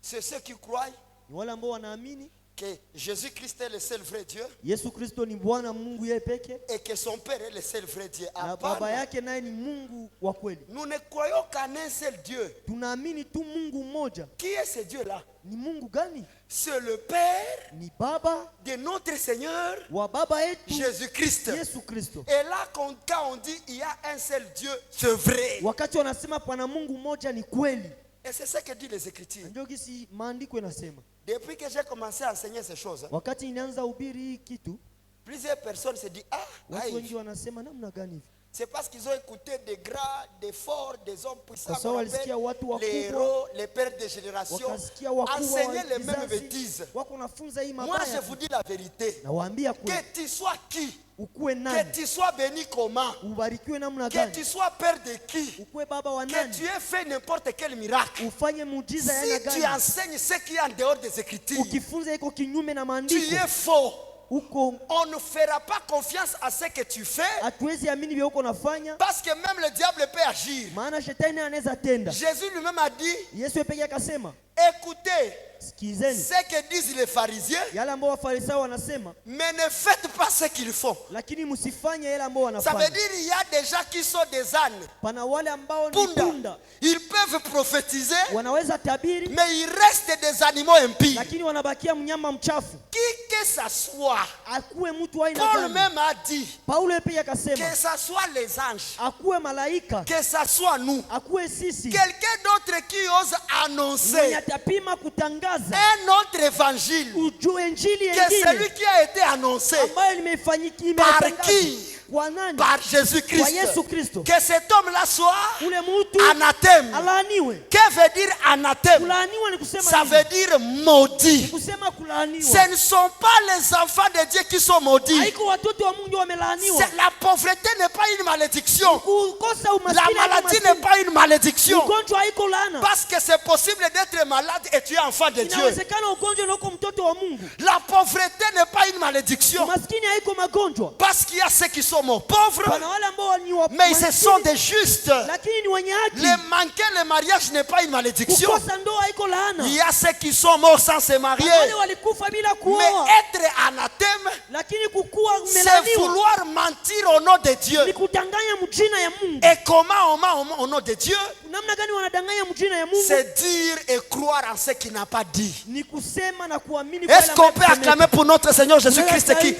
C'est ceux qui croient Ni wale ambao wanaamini que Jésus-Christ est le seul vrai Dieu Yesu Kristo ni Bwana Mungu yeye peke et que son Père est le seul vrai Dieu. na baba yake naye ni Mungu wa kweli. Nous ne croyons qu'en un seul Dieu. Tunaamini tu Mungu mmoja. Qui est ce Dieu-là? Ni Mungu gani? C'est le Père Ni baba de notre Seigneur wa baba yetu Jésus-Christ. Yesu Kristo. Et là, quand on dit il y a un seul Dieu, c'est vrai. Wakati wanasema pana Mungu mmoja ni kweli. Et c'est ce que dit les Écritures. Ndio kisi maandiko inasema. Depuis que j'ai commencé à enseigner ces choses, Wakati nilianza hubiri hii kitu, plusieurs personnes se disent, ah, watu wengi aïe, wanasema namna gani hivi? c'est parce qu'ils ont écouté des grands, des forts, des hommes puissants, Kwa sababu qu'on appelle walisikia watu wakubwa, les héros, les pères de génération, Wakasikia wakubwa enseigner wa les mêmes kizazi, bêtises. wako nafunza hii Moi, mabaya. je vous dis la vérité. Nawaambia Que kweli, tu sois qui, ukuwe que nani, tu sois béni comment, ubarikiwe namna que gani, tu sois père de qui, ukuwe baba wa que nani, tu aies fait n'importe quel miracle. ufanye muujiza ya aina Si tu gani, enseignes ce qui est en dehors des Écritures, ukifunza iko kinyume na tu maandiko, es faux. uko On ne fera pas confiance à ce que tu fais hatuwezi amini vile uko nafanya, parce que même le diable peut agir. maana shetani anaweza tenda. Jésus lui-même a dit, Yesu pekee akasema, écoutez sikizeni ce que disent les pharisiens, yale ambao wafarisayo wanasema, mais ne faites pas ce qu'ils font. lakini msifanye yale ambao Ça veut wanafanya. dire il y a des gens qui sont des ânes. Pana wale ambao ni Punda. punda, Ils peuvent prophétiser, wanaweza tabiri, mais ils restent des animaux impies. lakini wanabakia mnyama mchafu. Qui que ça soit, Akuwe mtu wa aina Paul gani. même a dit, Paulo pia que akasema, ça soit les anges, akuwe malaika, que ça soit nous, akuwe sisi, quelqu'un d'autre qui ose mwenye annoncer atapima kutangaza un autre évangile ujue injili que celui yengine qui a été annoncé ambayo limefanyika par imetangazwa qui? kwa nani? Par Kwa Jésus-Christ. Yesu Kristo. Que cet homme-là soit Ule mtu anathème. alaaniwe. Que veut dire anathème? Kulaaniwa ni kusema Ça nini? veut dire maudit. Kusema kulaaniwa. Ce ne sont pas les enfants de Dieu qui sont maudits. Haiko watoto wa Mungu wamelaaniwa. La pauvreté n'est pas une malédiction. Kukosa La umaskini haiko maladie maskini. n'est pas une malédiction. Ugonjwa haiko laana. Parce que c'est possible d'être malade et tu es enfant de Dieu. Inawezekana ugonjwa na uko mtoto wa Mungu. La pauvreté n'est pas une malédiction. Umaskini haiko magonjwa. Parce qu'il y a ceux qui sont morts pauvres, Pana wale ambao ni wa mais ce sont maskini, des justes. lakini ni wenye haki. Les manquer le mariage n'est pas une malédiction. Kukosa ndoa haiko laana. Il y a ceux qui sont morts sans se marier. Wale walikufa bila Mais kuoa. être anathème, Lakini kukuwa c'est umelaaniwa vouloir mentir au nom de Dieu. ni kudanganya mjina ya Mungu. Et comment on ment au nom de Dieu? Namna gani wanadanganya mjina ya Mungu? C'est dire et croire en ce qu'il n'a pas dit. Ni kusema na kuamini Est-ce qu'on peut acclamer pour notre Seigneur Jésus-Christ qui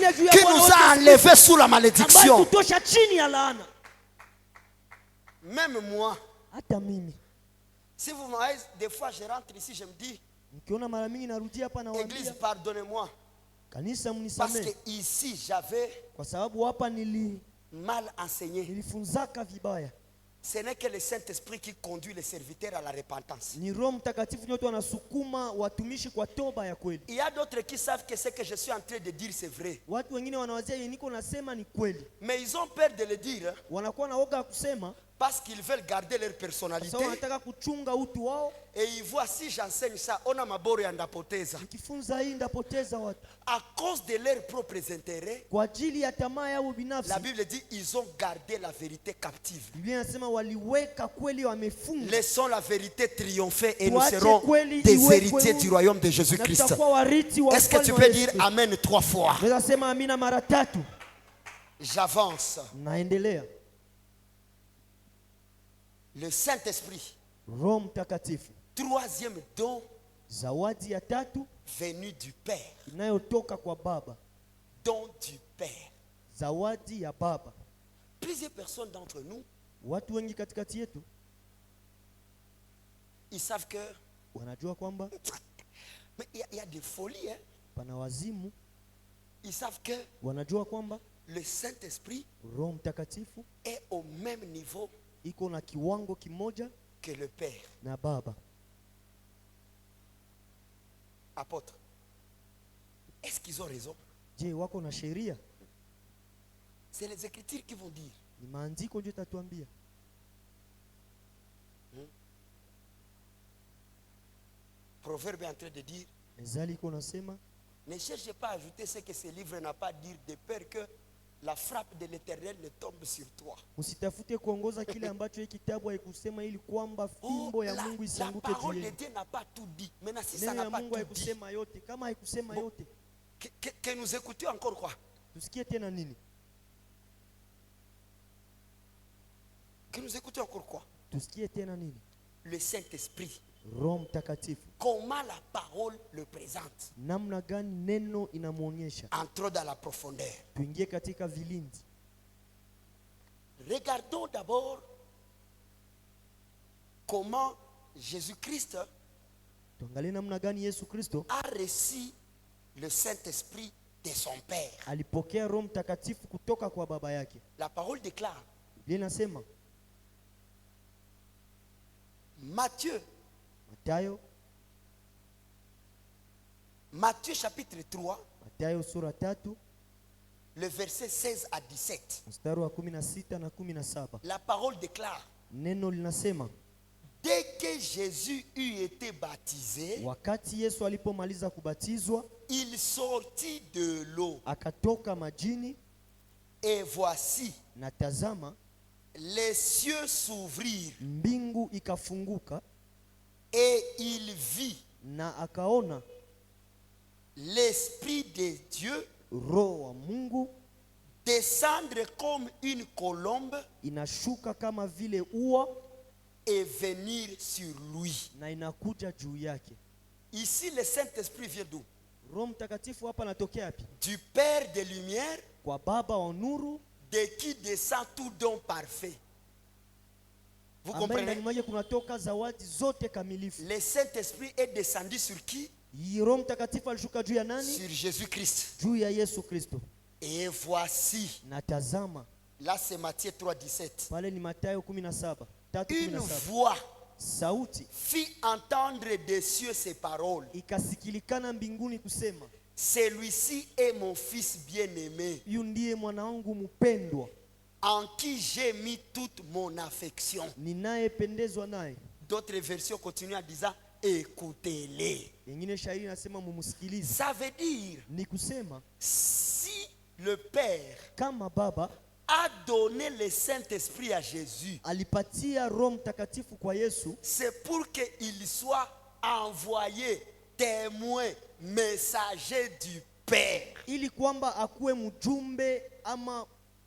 nous a enlevés sous la ambayo malédiction? tutosha chini ya laana. Même moi, Hata mimi si vous m'avez, des fois je rentre ici, je me dis, nikiona mara mingi narudia hapa Église, nawaambia pardonnez-moi. kanisa, Parce que mnisamee ici, j'avais kwa sababu hapa mal enseigné. nilifunzaka vibaya. ce n'est que le Saint-Esprit qui conduit les serviteurs à la repentance. Ni Roho Mtakatifu ndio tu anasukuma watumishi kwa toba ya kweli. Il y a d'autres qui savent que ce que je suis en train de dire c'est vrai. Watu wengine wanawazia yeye niko nasema ni kweli. Mais ils ont peur de le dire Wanakuwa na woga kusema parce qu'ils veulent garder leur personnalité. sababu wanataka kuchunga utu wao. Et ils voient si j'enseigne ça, on a maboro ya ndapoteza. Nikifunza hii ndapoteza watu. À cause de leurs propres intérêts, Kwa ajili ya tamaa yao binafsi. la Bible dit ils ont gardé la vérité captive. Biblia inasema waliweka kweli wamefunga. Laissons la vérité triompher et nous Tuache serons kweli des iwekwe héritiers huru. du royaume de Na Jésus-Christ. tutakuwa warithi wa Est-ce que tu ufalme peux wa dire Yesu. Amen 3 fois? Naweza sema amina mara 3. J'avance. Naendelea. Le Saint-Esprit, Roho Mtakatifu. troisième don Zawadi ya 3 venu du Père. inayotoka kwa Baba. Don du Père. Zawadi ya Baba. Plusieurs personnes d'entre nous, Watu wengi katikati yetu ils savent que wanajua kwamba mais il y a des folies, hein? pana wazimu. Ils savent que Wanajua kwamba le Saint-Esprit Roho Mtakatifu est au même niveau iko na kiwango kimoja que le Père. na Baba. Apôtre, est-ce qu'ils ont raison? Je, wako na sheria? C'est les Écritures qui vont dire. Ni maandiko ndio tatuambia. Proverbe est en train de dire, Mezali iko nasema ne cherchez pas à ajouter ce que ce livre n'a pas dit, de peur que la frappe de l'Éternel ne tombe sur toi. usitafute kuongoza kile ambacho hiki kitabu haikusema ili kwamba Oh, fimbo ya la Mungu isianguke juu parole de yenu. Dieu n'a pas tout dit. Maintenant, si ça Neno n'a ya pas Mungu tout dit, haikusema yote. Kama haikusema Bon. yote, que nous écoutions encore quoi? tusikie tena nini? Que nous écoutions encore quoi? Tusikie tena nini? Le Saint-Esprit. Roho Mtakatifu. Comment la parole le présente? Namna gani neno inamuonyesha? Entrons dans la profondeur. Tuingie katika vilindi. Regardons d'abord comment Jésus-Christ Tuangalie namna gani Yesu Kristo a reçu le Saint-Esprit de son Père. alipokea Roho Mtakatifu kutoka kwa baba yake. La parole déclare, Biblia inasema Matthieu chapitre 3, Mathayo sura 3 le verset 16 à 17. mstari wa 16 na 17. La parole déclare, Neno linasema dès que Jésus eut été baptisé, wakati Yesu alipomaliza kubatizwa il sortit de l'eau. akatoka majini, Et voici, na tazama les cieux s'ouvrirent mbingu ikafunguka, et il vit na akaona l'Esprit de Dieu Roho wa Mungu descendre comme une colombe inashuka kama vile ua et venir sur lui. na inakuja juu yake. Ici, le Saint-Esprit vient d'où? Roho Mtakatifu hapa anatokea wapi? Du Père de lumière, Kwa Baba wa nuru, de qui descend tout don parfait. Vous ambaye comprenez? ndani mwake kunatoka zawadi zote kamilifu. Le Saint-Esprit est descendu sur qui? Hii Roho Mtakatifu alishuka juu ya nani? Sur Jésus-Christ. Juu ya Yesu Kristo. Et voici, Na tazama, là c'est Matthieu 3, 17. pale ni Mathayo 17, Une 3:17. voix Sauti fit entendre des cieux ces paroles. ikasikilikana mbinguni kusema, Celui-ci est mon fils bien-aimé, yu ndiye mwana wangu mpendwa, en qui j'ai mis toute mon affection. ninayependezwa naye. D'autres versions continuent en disant, écoutez-les. Yengine shairi nasema mumusikilize. Ça veut dire, Ni kusema si le Père kama Baba a donné le Saint-Esprit à Jésus, alipatia Roho Mtakatifu kwa Yesu, c'est pour qu'il soit envoyé témoin, messager du Père. ili kwamba akuwe mjumbe ama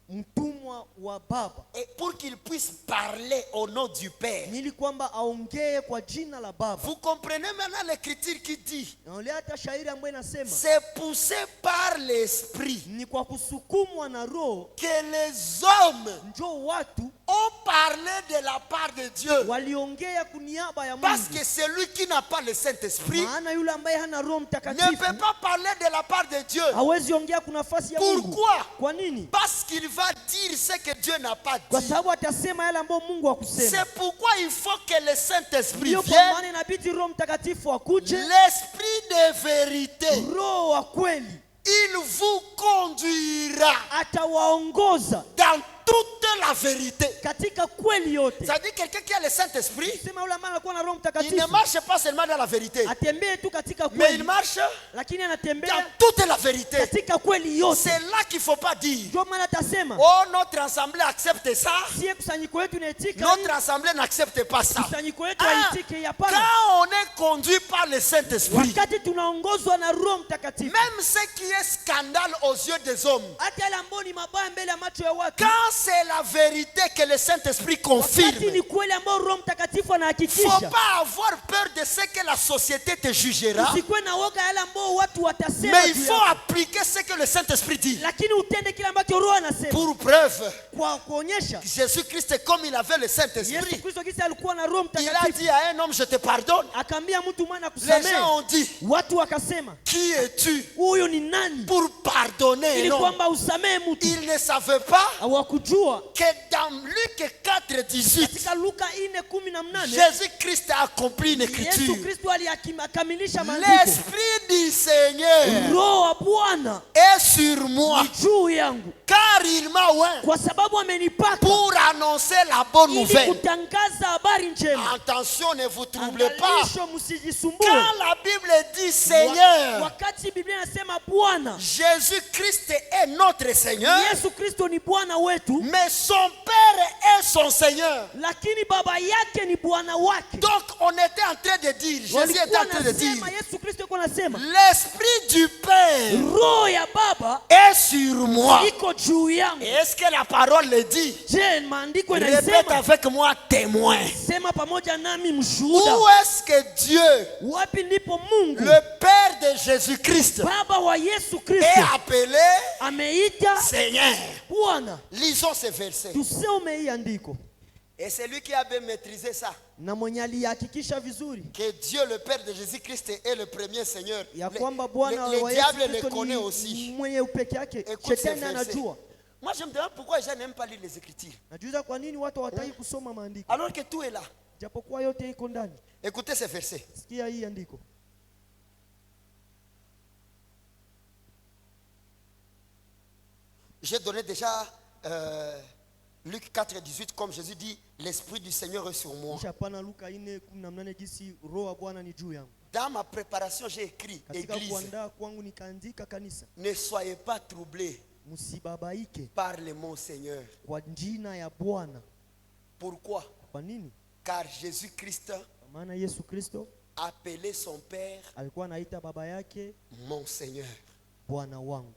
mtumwa wa Baba, Et pour qu'il puisse parler au nom du Père. ili kwamba aongee kwa jina la Baba. Vous comprenez maintenant l'écriture qui dit, Na ule hata shairi ambayo inasema c'est poussé par l'Esprit ni kwa kusukumwa na Roho que les hommes njo watu ont parlé de la part de Dieu. waliongea kuniaba ya Parce Mungu. que celui qui n'a pas le Saint-Esprit Maana yule ambaye hana Roho ne Mtakatifu peut pas parler de la part de Dieu. hawezi ongea kuna nafasi ya Mungu. Pourquoi? Kwa nini? Parce qu'il va dire ce que Dieu n'a pas Kwa dit. sababu atasema yale ambayo Mungu hakusema. C'est pourquoi il faut que le Saint-Esprit Ndio kwa vienne, maana inabidi Roho Mtakatifu akuje, l'Esprit de vérité. Roho wa kweli Il vous conduira atawaongoza dans toute la vérité. katika kweli yote. Ça dit quelqu'un qui a le Saint-Esprit, Sema yule ambaye anakuwa na Roho il ne Mtakatifu marche pas seulement dans la vérité, atembee tu katika mais il kweli, marche lakini dans anatembea toute la vérité. katika kweli yote. C'est là qu'il ne faut pas dire, Ndio maana atasema oh, notre assemblée accepte ça, sie kusanyiko yetu inaitika, notre assemblée n'accepte pas ça. kusanyiko yetu Ah, haitiki. Hapana, quand on est conduit par le Saint-Esprit, wakati tunaongozwa na Roho Mtakatifu, même ce qui est scandale aux yeux des hommes, hata yale ambayo ni mabaya mbele ya macho ya watu, quand c'est la vérité que le Saint-Esprit wakati confirme, ni kweli ambayo Roho Mtakatifu il ne anahakikisha, faut pas avoir peur de ce que la société te jugera, usikuwe na woga yale ambayo watu watasema mais il juu faut yako, appliquer ce que le Saint-Esprit dit. lakini utende kile ambacho Roho anasema, Pour preuve, kwa kuonyesha Jésus-Christ, comme il avait le Yesu Saint-Esprit, Kristo kisa alikuwa na Roho il a Mtakatifu, dit à un homme, je te pardonne. akaambia mtu mwana Les kusamehe. gens ont dit, Watu wakasema qui es-tu huyu ni nani pour pardonner? ili Non, kwamba usamehe mtu? ils ne savaient pas Hawakujua que dans Luc 4, 18, katika Luka 4:18 Jésus-Christ a accompli une Yesu écriture. Kristo aliyakamilisha maandiko. L'Esprit du Seigneur Roho wa Bwana est sur moi, ni juu yangu, car il m'a oint kwa sababu amenipaka pour annoncer la bonne ili nouvelle. kutangaza habari njema. Attention, ne vous troublez pas. Angalisho, msijisumbue. Quand la Bible dit Seigneur, Wakati Biblia inasema Bwana, Jésus-Christ est notre Seigneur, Yesu Kristo ni Bwana wetu, mais son Père est son Seigneur. lakini baba yake ni Bwana wake. Donc on était en train de dire, Jésus était en train de dire, Nasema Yesu Kristo yuko nasema l'Esprit du Père Roho ya Baba est sur moi. iko juu yangu. Et est-ce que la parole le dit? Je, maandiko Répète inasema, avec moi, témoin. sema pamoja nami mshuhuda. Où est-ce que Dieu, Wapi ndipo Mungu le Père de Jésus-Christ, Baba wa Yesu est Kristo appelé ameita Seigneur? Bwana? Lisons ces versets. Tusome hii andiko, Et c'est lui qui a bien maîtrisé ça. na mwenye alihakikisha vizuri Que Dieu, le Père de Jésus-Christ, est le premier Seigneur. ya Le- kwamba Bwana le wa Yesu diable le Kristo connaît ni aussi. mwenye upeke yake. Écoute ces Shetani versets. anajua. Moi, je me demande pourquoi les gens n'aiment pas lire les Écritures. Najuza kwa nini watu hawataki kusoma maandiko Alors que tout est là. japokuwa yote iko ndani. Écoutez ces versets. Sikia hii andiko, J'ai donné déjà Luc 4, 18, comme Jésus dit, l'Esprit du Seigneur est sur moi. kisha pana Luka 4:18 gisi Roho wa Bwana ni juu yangu. Dans ma préparation, j'ai écrit, Katika Église, kuandaa kwangu nikaandika kanisa, ne soyez pas troublés msibabaike par le mot Seigneur. kwa jina ya Bwana. Pourquoi? Kwa nini? Car Jésus-Christ Kwa maana Yesu Kristo a appelé son Père alikuwa anaita baba yake mon Seigneur. Bwana wangu.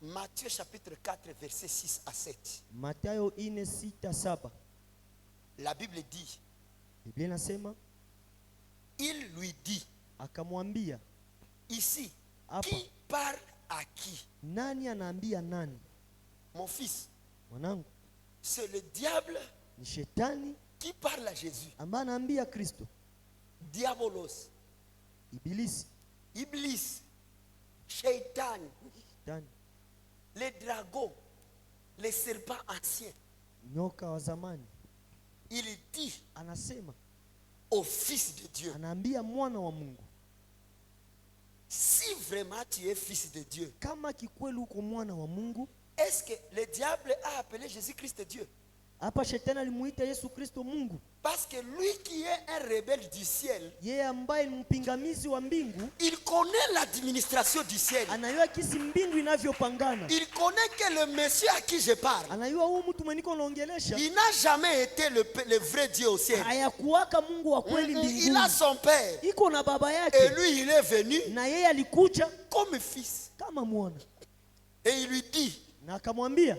Matthieu chapitre 4, versets 6 à 7. Mathayo 4:6-7. La Bible dit, Biblia inasema il lui dit, akamwambia, ici, hapa qui parle à qui? nani anaambia nani? Mon fils, Mwanangu, c'est le diable ni shetani qui parle à Jésus. ambaye anaambia Kristo. Diabolos, Ibilisi, Iblis, Shaitan, shetani, les dragons, les serpents anciens. nyoka wa zamani, Il dit anasema, au Fils de Dieu, anaambia mwana wa Mungu, si vraiment tu es Fils de Dieu, kama kikweli uko mwana wa Mungu. est-ce que le diable a appelé Jésus-Christ Dieu? Hapa shetani alimuita Yesu Kristo Mungu, Parce que lui qui est un rebelle du ciel, yeye ambaye ni mpingamizi wa mbingu, il connaît l'administration du ciel. anayua kisi mbingu inavyopangana, Il connaît que le monsieur à qui je parle, anayua huu mtu mweniko naongelesha il n'a jamais été le vrai Dieu au ciel. hayakuwaka Mungu wa kweli Il a mbinguni, son père. iko na baba Et yake, lui, il est venu na yeye alikuja comme fils. kama mwana, Et il lui dit, na akamwambia,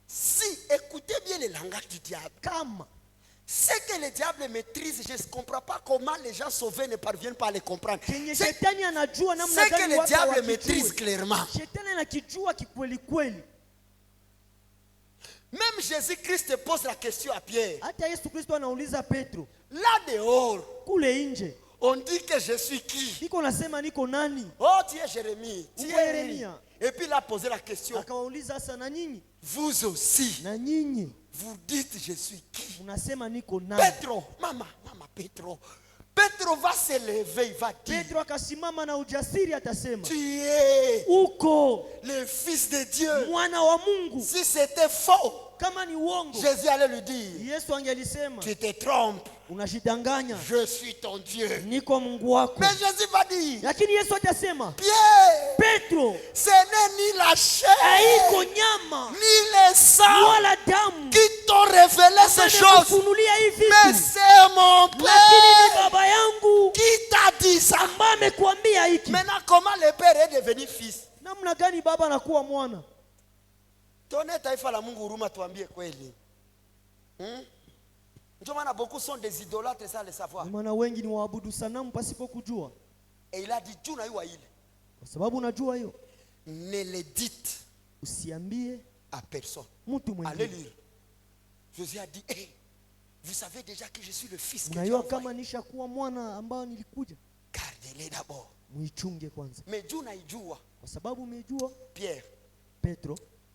si, écoutez bien le langage du diable. kama Ce que le diable maîtrise, je ne comprends pas comment les gens sauvés ne parviennent pas à le comprendre. kenye C'est shetani anajua namna ce que gani le watu diable maîtrise hawakijui. clairement. Shetani anakijua kikweli kweli, Même Jésus-Christ pose la question à Pierre. Hata Yesu Kristo anauliza Petro, Là dehors, kule nje, on dit que je suis qui? niko nasema niko nani? Oh, tu es Jérémie. Tu Uko es Yeremia. Et puis il a posé la question. Akawauliza sasa, na nyinyi? Vous aussi, Na nyinyi vous dites je suis qui? unasema niko nani? Petro, maman, Petro. Petro va se lever, il va dire, Petro akasimama na ujasiri atasema, tu es uko le Fils de Dieu. mwana wa Mungu. Si c'était faux, Kama ni uongo, Jésus allait lui dire, Yesu angelisema, tu te trompes, unashidanganya, je suis ton Dieu. niko Mungu wako. Mais Jésus va dire, Lakini Yesu atasema, Pierre, Petro, ce n'est ni la chair, haiko nyama ni le sang wala damu qui t'ont révélé ces choses, kufunulia hivi mais vitu, c'est mon lakini ni Père baba yangu qui t'a dit ça. ambaye amekuambia hiki. Maintenant, comment le Père est devenu fils? Namna gani baba anakuwa mwana? Tuone taifa la Mungu huruma, tuambie kweli. Ndio maana beaucoup sont des idolâtres sans le savoir. Maana wengi ni waabudu sanamu pasipo kujua. Et il a dit, tu n'as eu à il. Kwa sababu unajua hiyo, Ne le dites usiambie à personne. mtu Allez mwingine. lire. Jésus a dit, hey, vous savez déjà que je suis le fils que Dieu a Unajua envoyé. kama nishakuwa mwana ambao nilikuja. Gardez-les d'abord. Muichunge kwanza. Mais Dieu n'a ijua. Kwa sababu umejua, Pierre, Petro,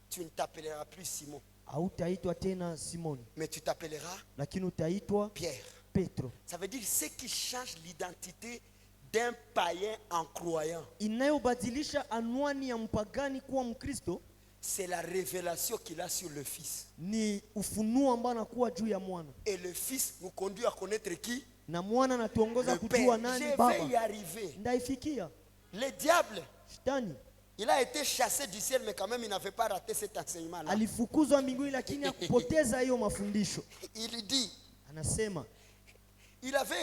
tu ne t'appelleras plus Simon, hautaitwa tena Simoni, mais tu t'appelleras lakini utaitwa Pierre. Petro. Ça veut dire ce qui change l'identité d'un païen en croyant. Inayobadilisha anwani ya mpagani kuwa Mkristo C'est la révélation qu'il a sur le Fils. ni ufunuo ambao anakuwa juu ya mwana, Et le Fils nous conduit à connaître qui? na mwana anatuongoza Le kujua Père. nani Je vais y baba. arriver. Ndaifikia Le diable, shetani il a été chassé du ciel, mais quand même, il n'avait pas raté cet enseignement-là. alifukuzwa mbinguni, lakini hakupoteza hiyo mafundisho. Il dit, Anasema il avait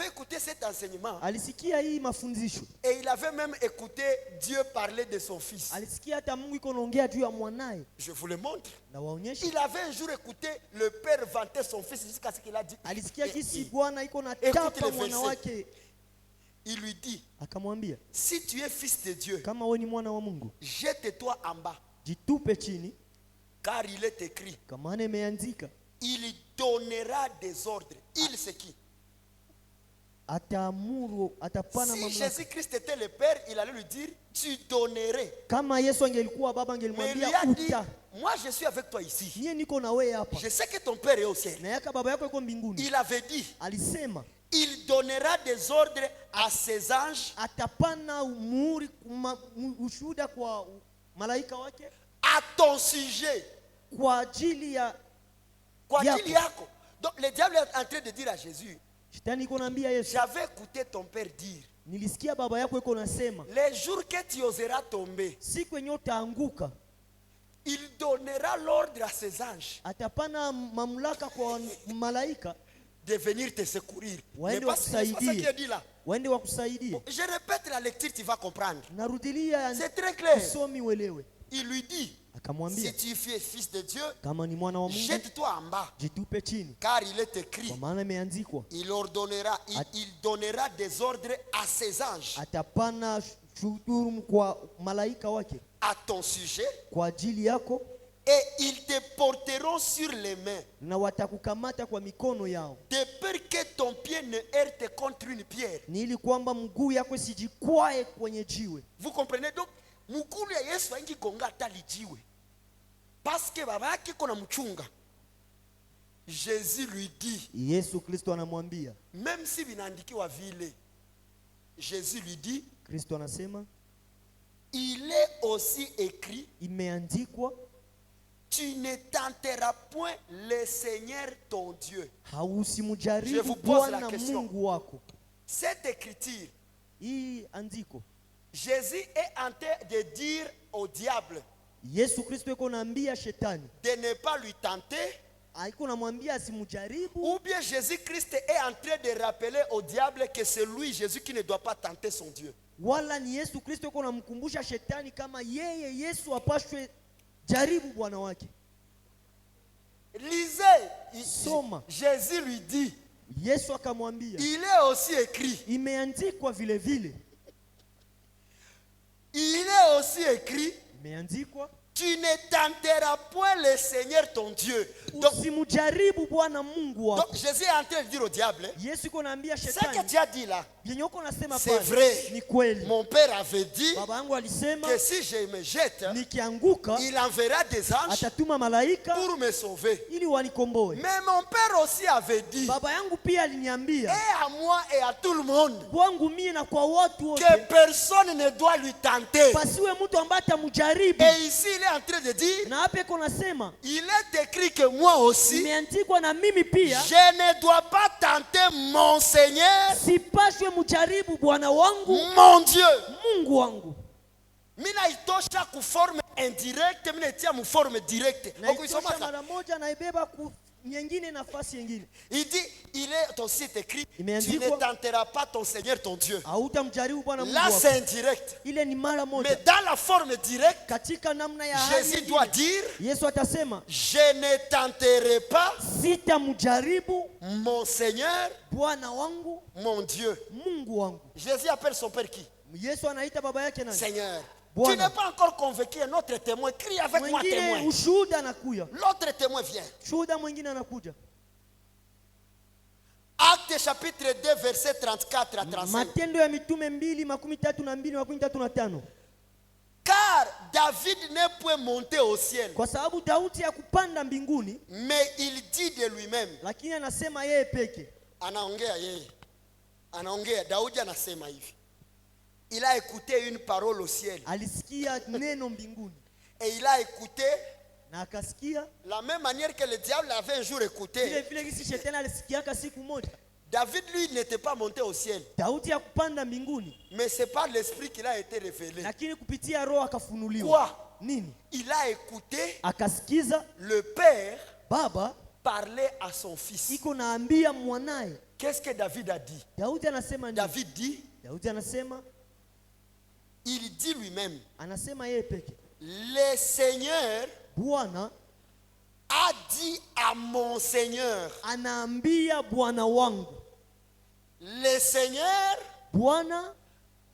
écouté cet enseignement. alisikia hii mafundisho, Et il avait même écouté Dieu parler de son Fils. alisikia hata Mungu iko naongea juu ya mwanaye. Je vous le montre. Na waonyesha, Il avait un jour écouté le Père vanter son Fils jusqu'à ce qu'il a dit. alisikia kisi Et Bwana iko na Écoute tapa le mwana verset. wake, il lui dit, akamwambia, si tu es fils de Dieu, kama wewe ni mwana wa Mungu, jette-toi en bas, jitupe chini, car il est écrit, kama imeandika, il donnera des ordres. Il c'est qui? ataamuru, atapana Si mamlaka. Jésus-Christ était le Père, il allait lui dire, tu donnerais. Kama Yesu angelikuwa baba, Mais il lui angelimwambia a dit, uta, moi je suis avec toi ici. niye niko na wewe hapa, Je sais que ton Père est au ciel. na yaka baba yako yuko mbinguni. Il avait dit, Alisema il donnera des ordres à ses anges, atapana muhuri, ushuhuda kwa malaika wake à ton sujet. kwa ajili ya Kwa Yako. ajili yako. Donc le diable est en train de dire à Jésus, shetani. Iko naambia Yesu, j'avais écouté ton Père dire, nilisikia baba yako iko nasema, les jours que tu oseras tomber, siku yenye utaanguka il donnera l'ordre à ses anges atapana mamlaka kwa malaika de venir te secourir. Waende Mais pas c'est pas ça wakusaidie. qui est dit là. waende wakusaidie. Je répète la lecture, tu vas comprendre. Narudilia C'est très clair. usomi uelewe. Il lui dit, Akamwambia, si tu es fils de Dieu, kama ni mwana wa Mungu, jette-toi en bas, jitupe chini, car il est écrit, kwa maana imeandikwa, il ordonnera, il donnera des ordres à ses anges atapana shuhudu kwa malaika wake à ton sujet, kwa ajili yako, et ils te porteront sur les mains, na watakukamata kwa mikono yao, de peur que ton pied ne heurte contre une pierre. ni ili kwamba mguu yako isijikwae kwenye jiwe. Vous comprenez? Donc mukulu ya Yesu aingi gonga hata lijiwe, parce que baba yake kona mchunga. Jésus lui dit, Yesu Kristo anamwambia, même si vinaandikiwa vile, Jésus lui dit, Kristo anasema il est aussi écrit, imeandikwa, tu ne tenteras point le Seigneur ton Dieu. Je hausimjaribu vous pose la Bwana question. Mungu wako. Cette écriture, Hii andiko, Jésus est en train de dire au diable Yesu Kristo iko naambia shetani, de ne pas lui tenter, haiko namwambia asimjaribu, ou bien Jésus-Christ est en train de rappeler au diable que c'est lui, Jésus, qui ne doit pas tenter son Dieu. wala ni Yesu Kristo iko namkumbusha shetani kama yeye Yesu apashwe jaribu Bwana wake. Lisez, Soma. Jésus lui dit, Yesu akamwambia, il est aussi écrit, imeandikwa vile vile, il est aussi écrit, imeandikwa, Tu ne tenteras point le Seigneur ton Dieu. Donc Usimjaribu Bwana Mungu wako. Jésus est en train de dire au diable, Yesu iko naambia ce que shetani, tu as dit là, yenye uko nasema c'est pale vrai. ni kweli. Mon père avait dit Baba yangu alisema que si je me jette, nikianguka il enverra des anges atatuma malaika pour me sauver. ili wanikomboe. Mais mon père aussi avait dit, Baba yangu pia et aliniambia à moi et à tout le monde, kwangu mie na kwa watu wote, que personne ne doit lui tenter. pasiwe mtu ambaye atamjaribu. Et ici, il est en train de dire, Na hapa iko nasema il est écrit que moi aussi, imeandikwa na mimi pia je ne dois pas tenter mon Seigneur, sipashwe mjaribu Bwana wangu mon Dieu. Mungu wangu. Mina itosha ku forme indirecte, mina itia mu forme directe. Na Ukisoma itosha ça, mara moja na ibeba ku nyingine nafasi nyingine. il dit, il est aussi écrit, tu Imeandikwa, ne tenteras pas ton Seigneur ton Dieu. Hautamjaribu Bwana Mungu Là, wako. c'est indirect. Ile ni mara Mais moja. dans la forme directe, Katika namna ya hali Jésus nyingine, doit dire, Yesu atasema je ne tenterai pas sitamjaribu mon Seigneur, Bwana wangu mon Dieu. Mungu wangu. Jésus appelle son Père qui? Yesu anaita baba yake nani? Seigneur. Bwana. Tu n'es pas encore convaincu, un autre témoin. Crie avec moi, Mwingine témoin. ushuhuda anakuja. L'autre témoin vient. Shuhuda mwingine anakuja. Acte chapitre 2, verset 34 à 35. Matendo ya Mitume 2:32-35. Car David n'est point monté au ciel, Kwa sababu Daudi ya kupanda mbinguni, mais il dit de lui-même. lakini anasema yeye peke. Anaongea yeye. Anaongea, Daudi anasema hivi. Il a écouté une parole au ciel. Alisikia neno mbinguni Et il a écouté na akasikia la même manière que le diable avait un jour vile écouté. vile kisi shetani alisikiaka siku moja. David, lui, il n'était pas monté au ciel. Daudi ya kupanda mbinguni, Mais c'est par l'esprit qu'il a été révélé. lakini kupitia roho akafunuliwa. Quoi? Nini? Il a écouté Akasikiza le Père baba parler à son fils. iko naambia mwanaye. Qu'est-ce que David a dit? Daudi anasema nini? David dit, Daudi anasema lui-même, yeye peke. le Seigneur Bwana a dit à mon Seigneur. anaambia Bwana wangu. Le Seigneur Bwana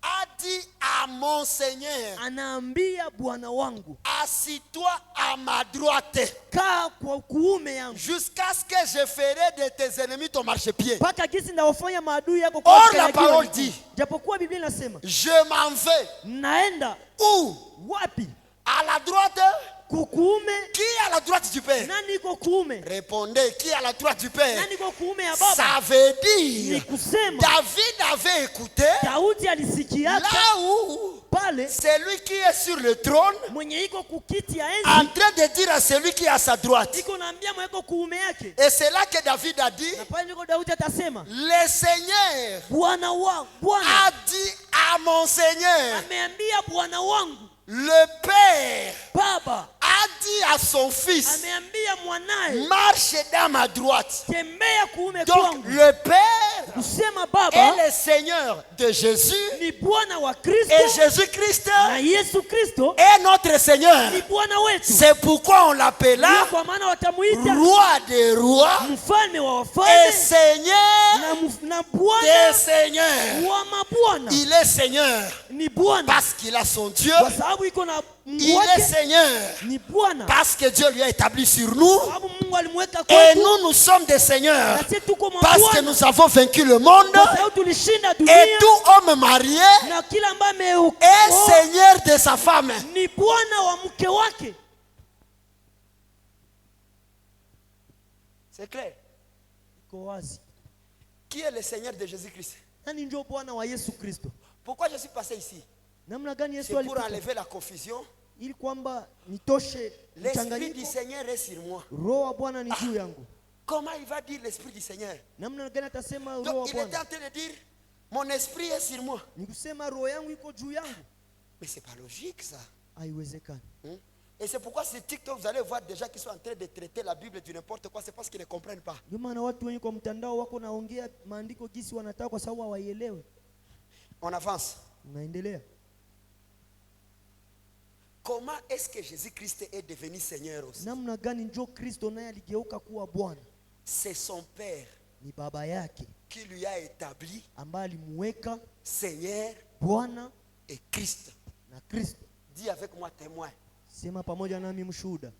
a dit à mon Seigneur, anaambia Bwana wangu, assis-toi à ma droite, kaa kwa kuume yangu, jusqu'à ce que je ferai de tes ennemis ton marchepied. mpaka gisi ndawafanya maadui yako Or kwa la kanyagiwa parole miguu. dit, Japokuwa Biblia inasema je m'en vais. naenda Où? wapi? À la droite? Kukuume. Qui est à la droite du Père? Nani iko kuume? Répondez, qui est à la droite du Père? Nani iko kuume ya baba? Ça veut Ni dire, kusema David avait écouté Daudi alisikiaka là où pale celui qui est sur le trône mwenye iko kukiti ya en enzi train de dire à celui qui est à sa droite. iko naambia mwenye iko kuume yake. Et c'est là que David a dit, Na pale ndiko Daudi atasema le Seigneur Bwana wangu, a Bwana dit à mon Seigneur, ameambia Bwana wangu, le Père baba a dit à son fils, ameambia mwanae marche dans ma droite. tembea kuume Donc kwangu. le Père Kusema baba est le Seigneur de Jésus ni Bwana wa Kristo et Jésus-Christ na Yesu Kristo est notre Seigneur. ni Bwana wetu. C'est pourquoi on Ndio l'appela kwa maana watamuita roi des rois mfalme wa et wafalme Seigneur na des Bwana seigneurs. wa mabwana. Il est Seigneur Ni Bwana parce qu'il a son Dieu. kwa sababu iko na Mungu Il est wake. Seigneur Ni Bwana parce que Dieu lui a établi sur nous. sababu Mungu alimweka Et kwetu. nous sommes des seigneurs Na sisi tuko parce que mabwana nous avons vaincu le monde. kwa sababu tulishinda Et dunia. tout homme marié Na kila ambaye est ameokoa seigneur de sa femme. ni bwana wa mke wake. C'est clair. Iko wazi. Qui est le Seigneur de Jésus-Christ? Nani ndio Bwana wa Yesu Kristo? Pourquoi je suis passé ici? Namna gani C'est Yesu pour alipita? enlever la confusion. Ili kwamba nitoshe L'Esprit du mchanganyiko. Seigneur est sur moi. Roho wa Bwana ni juu yangu. Comment il va dire l'Esprit du Seigneur? Namna gani atasema roho wa Donc il était Bwana? en train de dire, mon esprit est sur moi. Ni kusema roho yangu iko juu yangu. Mais c'est pas logique ça. Haiwezekani. Hein? Et c'est pourquoi sur TikTok, vous allez voir des gens qui sont en train de traiter la Bible du n'importe quoi. C'est parce qu'ils ne comprennent pas. Ndio maana watu wengi kwa mtandao wako naongea maandiko gisi wanataka kwa sababu hawaielewi. On avance. Unaendelea. Comment est-ce que Jésus-Christ est devenu Seigneur aussi? Namna gani ndio Kristo naye aligeuka kuwa Bwana? C'est son Père Ni baba yake qui lui a établi ambaye alimuweka Seigneur Bwana et Christ. na Kristo. Dis avec moi témoin. Sema pamoja nami mshuhuda.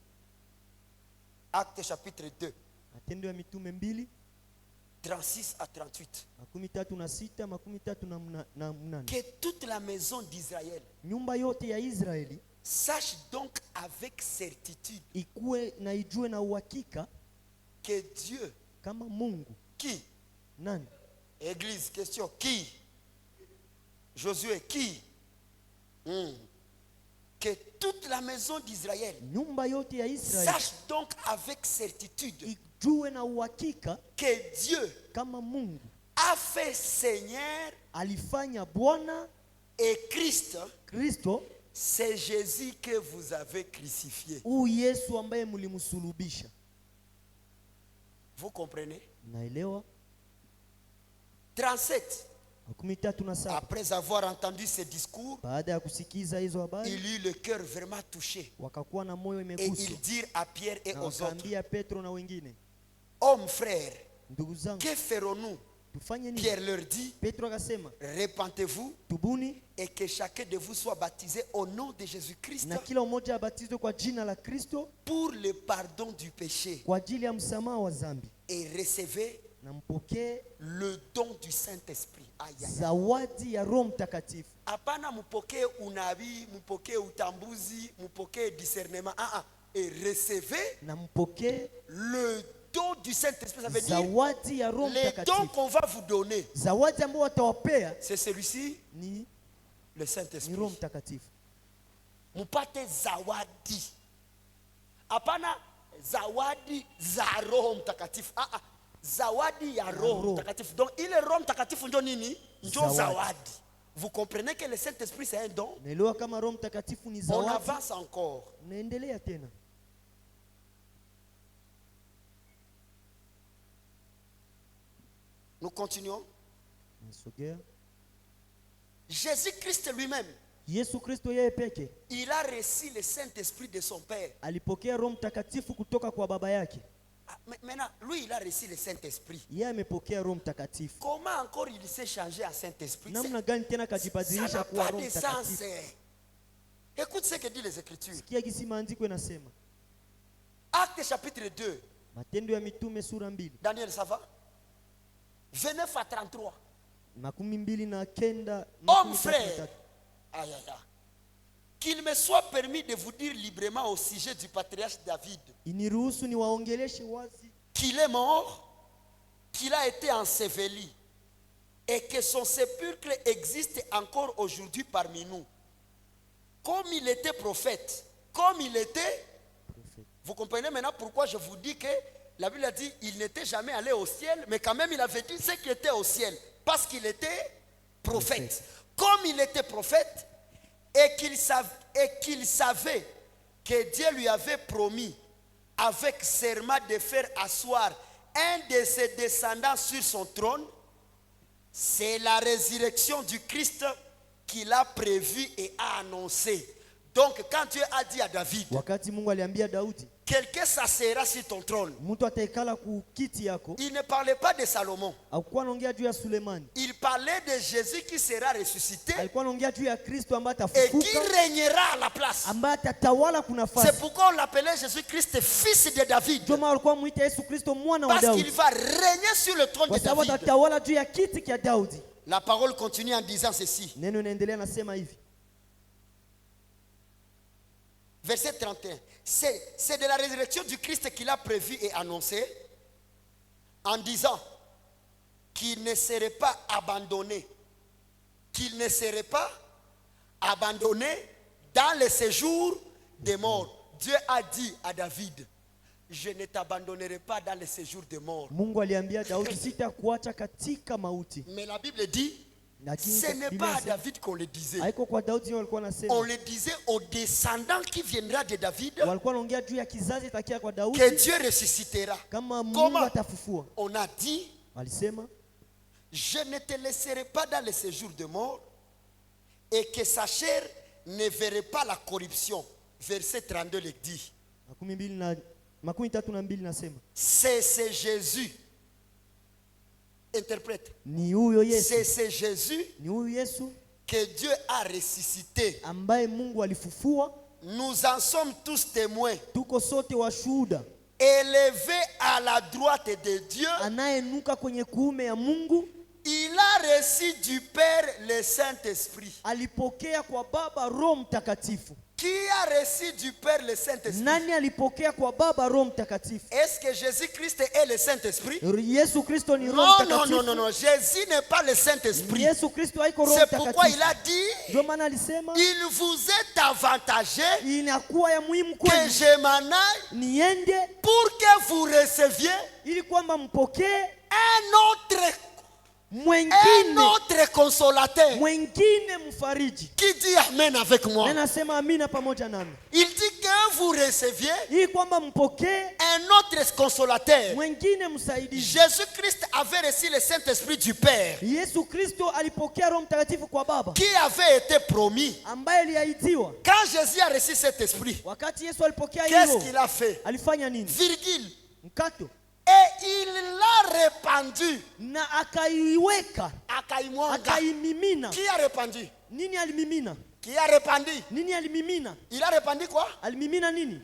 Actes chapitre 2, Matendo ya Mitume 2, 36 à 38. 36, 38. Que toute la maison d'Israël Nyumba yote ya Israeli sache donc avec certitude ikuwe na ijue na uhakika que Dieu, kama Mungu. qui? Nani? Église, question, qui? Josué, qui? Que toute la maison d'Israël Nyumba yote ya Israeli sache donc avec certitude ijue na uhakika que Dieu kama Mungu a fait Seigneur alifanya Bwana et Christ, Kristo, c'est Jésus que vous avez crucifié. Yesu ambaye mlimsulubisha. Vous comprenez? Naelewa. 37. 37. Après avoir entendu ce discours, Baada ya kusikiza hizo habari, il eut le cœur vraiment touché. wakakuwa na moyo Et imeguswa. ils dirent à Pierre et Na aux autres, wakaambia Petro na wengine, hommes frères, ndugu zangu, que ferons-nous? tufanye nini? Pierre leur dit, Petro akasema, repentez-vous tubuni et que chacun de vous soit baptisé au nom de Jésus-Christ na kila mmoja abatizwe kwa jina la Kristo pour le pardon du péché kwa ajili ya msamaha wa dhambi, et recevez na mpokee le don du Saint-Esprit. Aïe, aïe, aïe. zawadi ya Roho Mtakatifu. Hapana mupokee unabii, mupokee utambuzi, mupokee discernement. Et recevez Na mpokee le don du Saint-Esprit. Ça veut dire zawadi ya Roho les dons Mtakatifu. qu'on va vous donner. Zawadi ambayo watawapea C'est celui-ci, ni le Roho Saint-Esprit. Mtakatifu. Mupate zawadi. Hapana zawadi za Roho Mtakatifu. Zawadi ya Roho Mtakatifu. Donc ile Roho Mtakatifu ndio nini? Ndio zawadi. Vous comprenez que le Saint-Esprit c'est un don? Naelewa kama Roho Mtakatifu ni On zawadi. avance encore. Naendelea tena. Nous continuons. Nasogea. Jésus-Christ lui-même, Yesu Kristo yeye peke il a reçu le Saint-Esprit de son Père. alipokea Roho Mtakatifu kutoka kwa baba yake. Maintenant, lui, il a reçu le Saint-Esprit. Yeye amepokea Roho Mtakatifu. Comment encore il s'est changé en Saint-Esprit? Namna gani tena Ça kajibadilisha n'a kuwa pas Roho de sens. Mtakatifu? Écoute ce que dit les Écritures. Sikia gisi maandiko inasema. Actes chapitre 2. Matendo ya Mitume sura 2. Daniel, ça va? 29 à 33. 29. Homme frère, aïe, aïe, aïe, qu'il me soit permis de vous dire librement au sujet du patriarche David Iniruhusu niwaongeleshe wazi qu'il est mort, qu'il a été enseveli et que son sépulcre existe encore aujourd'hui parmi nous. Comme il était prophète, comme il était, vous comprenez maintenant pourquoi je vous dis que la Bible a dit il n'était jamais allé au ciel, mais quand même il avait dit ce qui était au ciel, parce qu'il était prophète. Comme il était prophète et qu'il savait que Dieu lui avait promis avec serment de faire asseoir un de ses descendants sur son trône, c'est la résurrection du Christ qu'il a prévu et a annoncé. Donc quand Dieu a dit à David, wakati Mungu aliambia Daudi, quelqu'un s'asseyera sur ton trône, mtu ataikala ku kiti yako, il ne parlait pas de Salomon. alikuwa anaongea juu ya Sulemani. Il parlait de Jésus qui sera ressuscité Alikuwa anaongea juu ya Kristo ambaye et qui atafufuka, régnera à la place. ambaye atatawala kuna C'est nafasi. pourquoi on l'appelait Jésus-Christ fils de David. Ndio maana walikuwa muita Yesu Kristo mwana wa Parce qu'il Daudi, va régner sur le trône de kwa sababu David. atatawala juu ya kiti cha Daudi. La parole continue en disant ceci. Neno inaendelea nasema hivi. Verset 31. C'est de la résurrection du Christ qu'il a prévu et annoncé en disant qu'il ne serait pas abandonné. Qu'il ne serait pas abandonné dans le séjour des morts. Dieu a dit à David, je ne t'abandonnerai pas dans le séjour des morts. Mungu aliambia Daudi, sitakuacha katika mauti. Mais la Bible dit, Lakini ce n'est pas à David qu'on le disait. haiko kwa Daudi ndio walikuwa On nasema. le disait au descendant qui viendra de David Walikuwa wanaongea juu ya kizazi takia kwa Daudi que Dieu ressuscitera. kama Mungu Comment? atafufua. On a dit, Walisema, je ne te laisserai pas dans le séjour de mort et que sa chair ne verrait pas la corruption. Verset 32 le dit. 32 nasema, C'est Jésus. Interprète. ni huyo Yesu, C'est Jésus ni huyo Yesu que Dieu a ressuscité. ambaye Mungu alifufua, nous en sommes tous témoins. tuko sote washuhuda. Élevé à la droite de Dieu, Anayenuka kwenye kuume ya Mungu il a reçu du Père le Saint-Esprit. alipokea kwa Baba Roho Mtakatifu. Qui a reçu du Père le Saint-Esprit? Nani alipokea kwa Baba Roho Mtakatifu? Est-ce que Jésus-Christ est le Saint-Esprit? Yesu Kristo ni Roho Non, non, Mtakatifu. non, non, non. Jésus n'est pas le Saint-Esprit. Yesu Kristo haiko Roho C'est pourquoi il Mtakatifu. a dit, Ndio maana alisema il vous est avantagé inakuwa ya muhimu que kwenu je m'en aille niende pour que vous receviez ili kwamba mpokee un mwengine autre consolateur. mwengine mfariji. Qui dit Amen avec moi? Na nasema amina pamoja nami. Il dit que vous receviez Ili kwamba mpokee un autre consolateur. mwengine msaidizi. Jésus-Christ avait reçu le Saint-Esprit du Père Yesu Kristo alipokea Roho Mtakatifu kwa Baba qui avait été promis. ambaye aliahidiwa. Quand Jésus a reçu cet esprit, Wakati Yesu alipokea qu'est-ce hilo, qu'il a fait? alifanya nini? Virgule. Mkato. Et il l'a répandu. Na akaiweka, Akaimwanga. akaimimina. Qui a répandu? Nini alimimina? Qui a répandu? Nini alimimina? Il a répandu quoi? Alimimina nini?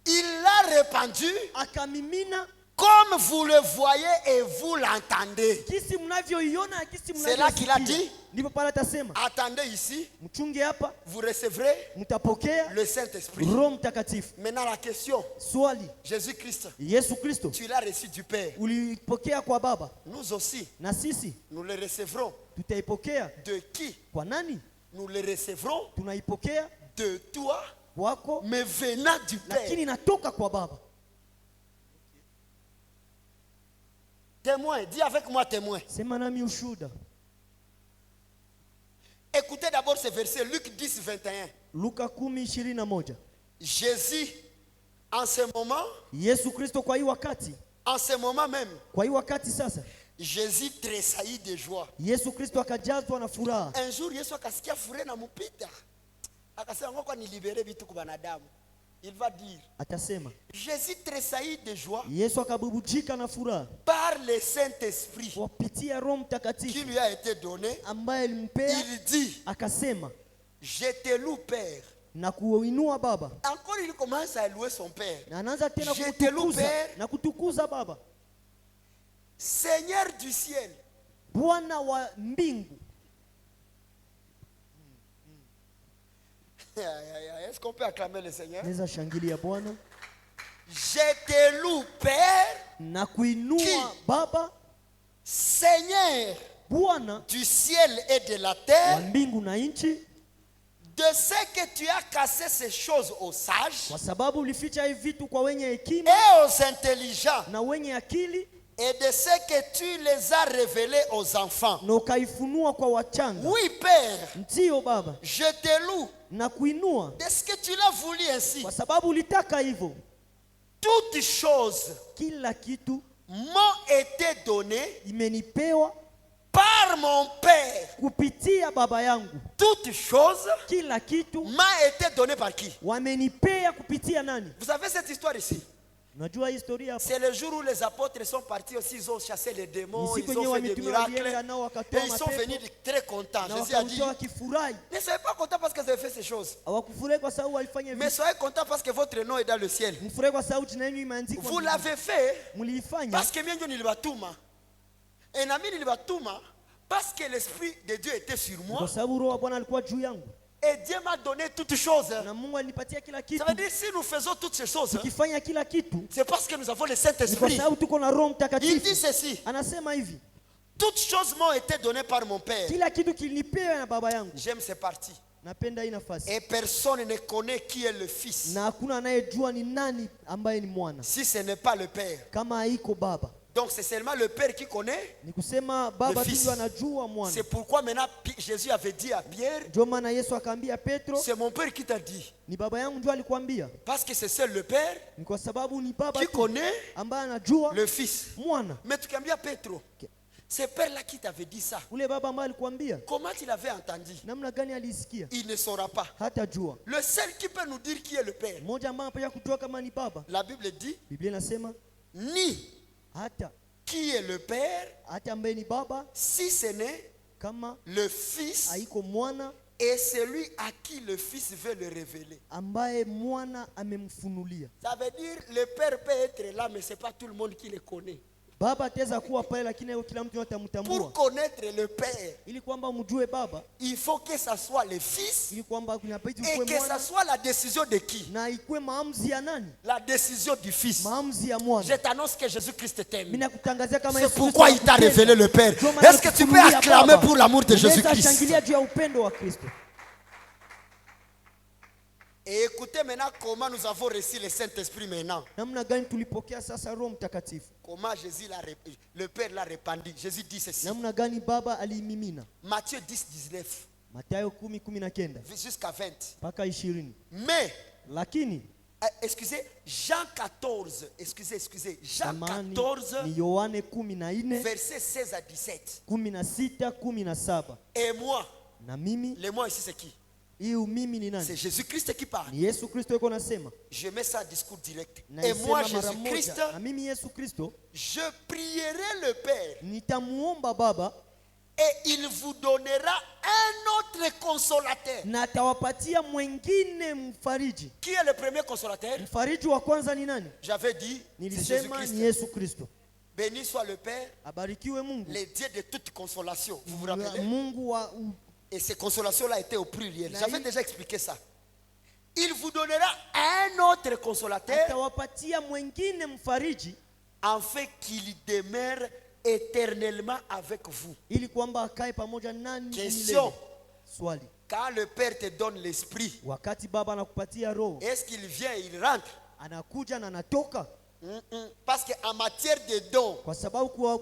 Il l'a répandu Akamimina comme vous le voyez et vous l'entendez. kisi mnavyoiona na kisi C'est là qu'il a dit, mnavyosikia. Ndipo pale atasema attendez ici, mchunge hapa, vous recevrez mtapokea le Saint-Esprit. Roho Mtakatifu. Maintenant la question, Swali, Jésus-Christ, Yesu Kristo tu l'as reçu du Père. ulipokea kwa Baba, Nous aussi, na sisi nous le recevrons. tutaipokea De qui? kwa nani? Nous le recevrons Tunaipokea de toi, kwako, mais venant du Père. lakini inatoka kwa Baba. Témoin, dis avec moi témoin. Sema nami ushuhuda. Écoutez d'abord ce verset, Luc 10, 21. Luka 10:21. Jésus, en ce moment, Yesu Kristo kwa hii wakati, en ce moment même, kwa hii wakati sasa, Jésus tressaillit de joie. Yesu Kristo akajazwa na furaha. Un jour, Yesu akasikia furaha na mupita. Akasema ngoja nilibere vitu kwa wanadamu. Il va dire, Atasema Jésus tressaillit de joie Yesu akabubujika na furaha par le Saint-Esprit kupitia Roho qui Mtakatifu lui a été donné. ambaye alimpea. Il dit, Akasema je te loue Père. na kuinua Baba, Encore il commence à louer son Père. na anaanza tena Je te loue, kumtukuza Père. na kutukuza Baba, Seigneur du ciel, Bwana wa mbingu. est-ce qu'on peut acclamer le Seigneur? Naweza shangilia Bwana. Je te loue Père, Na kuinua Ki? Baba, Seigneur Bwana du ciel et de la wa terre, mbingu na nchi, de ce que tu as cassé ces choses aux sages kwa sababu ulificha hivi vitu kwa wenye hekima et aux intelligents, na wenye akili, et de ce que tu les as révélés aux enfants. na ukaifunua kwa wachanga. Oui, Père, Ndio Baba, je te loue na kuinua de ce que tu l'as voulu ainsi. kwa sababu ulitaka hivyo. Toutes choses Kila kitu m'ont été données imenipewa par mon Père. kupitia Baba yangu. Toutes choses Kila kitu m'a été données par qui? wamenipea kupitia nani? Vous savez cette histoire ici? Unajua historia hapa? C'est le jour où les apôtres sont partis aussi, ils ont chassé les démons, Ni siku ils ont yenyewe fait des mitume miracles. walienda nao Et wakatoa ils sont mapepo venus très contents. na Jésus a dit, wakarudia wakifurahi. ne soyez pas contents parce que vous avez fait ces choses, Hawakufurahi kwa sababu walifanya mais vitu. soyez contents parce que votre nom est dans le ciel. Mfurahi kwa sababu jina lenu imeandikwa. Vous l'avez fait Mliifanya parce que mienjo nilibatuma. Et nami nilibatuma parce que l'esprit de Dieu était sur moi. kwa sababu Roho wa Bwana alikuwa juu yangu Et Dieu m'a donné toutes choses. na Mungu alinipatia kila Ça kitu. veut dire si nous faisons toutes ces choses, Tukifanya kila kitu c'est parce que nous avons le ni kwa Saint-Esprit. sababu tuko na Roho Il dit Mtakatifu. ceci, Anasema hivi, toutes choses m'ont été données par mon Père. kila kitu kilinipewa na baba yangu. J'aime ces parties. Napenda hii nafasi. Et personne ne connaît qui est le Fils Na hakuna anayejua ni nani ambaye ni mwana si ce n'est pas le Père. kama haiko baba. Donc c'est seulement le Père qui connaît. Ni kusema baba Le fils. tu anajua mwana. C'est pourquoi maintenant Jésus avait dit à Pierre, Ndio maana Yesu akaambia Petro, c'est mon Père qui t'a dit. ni baba yangu ndio alikwambia. Parce que c'est seul le Père Ni kwa sababu ni baba qui tu connaît ambaye anajua le Fils. mwana. Mais tu cambias Petro. C'est Père-là qui t'avait dit ça. Ule baba ambaye alikwambia, Comment il avait entendu? namna gani alisikia? Il ne saura pas. Hata jua. Le seul qui peut nous dire qui est le Père, Mmoja ambaye anapaswa kujua kama ni baba. la Bible dit, Biblia inasema ni hata qui est le Père ambaye ni baba si ce n'est kama le Fils haiko mwana Et celui à qui le Fils veut le révéler. ambaye mwana amemfunulia. Ça veut dire le Père peut être là, mais ce n'est pas tout le monde qui le connaît. Baba ataweza kuwa pale lakini kila mtu Pour atamtambua. connaître le Père, Ili kwamba mjue Baba, il faut que ça soit le Fils ili kwamba kunabidi et ukue que ça mwana soit la décision de qui? na ikue maamuzi ya nani? La décision du Fils. Maamuzi ya Je mwana. t'annonce que Jésus-Christ Mimi t'aime. nakutangazia kama C'est Yesu Kristo pourquoi il t'a anakupenda. révélé le Père. Ndio maana Est-ce que tu peux nakufunulia acclamer Baba. pour l'amour de Unaweza Jésus-Christ? shangilia juu ya upendo wa Kristo. Et écoutez maintenant comment nous avons reçu le Saint-Esprit maintenant. Namna gani tulipokea sasa Roho Mtakatifu? Comment Jésus le Père l'a répandu. Jésus dit ceci. Namna gani Baba aliimimina? Matthieu 10, 19 Mathayo 10:19 jusqu'à 20. mpaka 20. Mais, Lakini excusez, Jean 14, excusez, Jean samani 14, ni Yohane 14 versets 16 à 17. 16 17. Et moi, Na mimi, le moi ici c'est qui? hiyo mimi ni C'est nani? Jésus-Christ qui parle. Ni Yesu Kristo yuko nasema. Je mets ça en discours direct. Na Et moi, isema mara Jésus-Christ, moja. Na mimi Yesu Kristo je prierai le Père nitamuomba Baba et il vous donnera un autre consolateur. na atawapatia mwingine mfariji. Qui est le premier consolateur? Mfariji wa kwanza ni nani? J'avais dit, c'est Nilisema Jésus-Christ. ni Yesu Kristo. Béni soit le Père, Abarikiwe Mungu. le Dieu de toute consolation. Vous vous rappelez? Mungu wa Et ces consolations-là étaient au pluriel. Na J'avais hii- déjà expliqué ça. Il vous donnera un autre consolateur atawapatia mwingine mfariji afin qu'il demeure éternellement avec vous. ili kwamba akae pamoja nani Question. milele. Swali. Quand le Père te donne l'esprit, Wakati Baba anakupatia Roho, est-ce qu'il vient, il rentre? anakuja na anatoka? Parce qu'en matière de dons, Kwa sababu kwa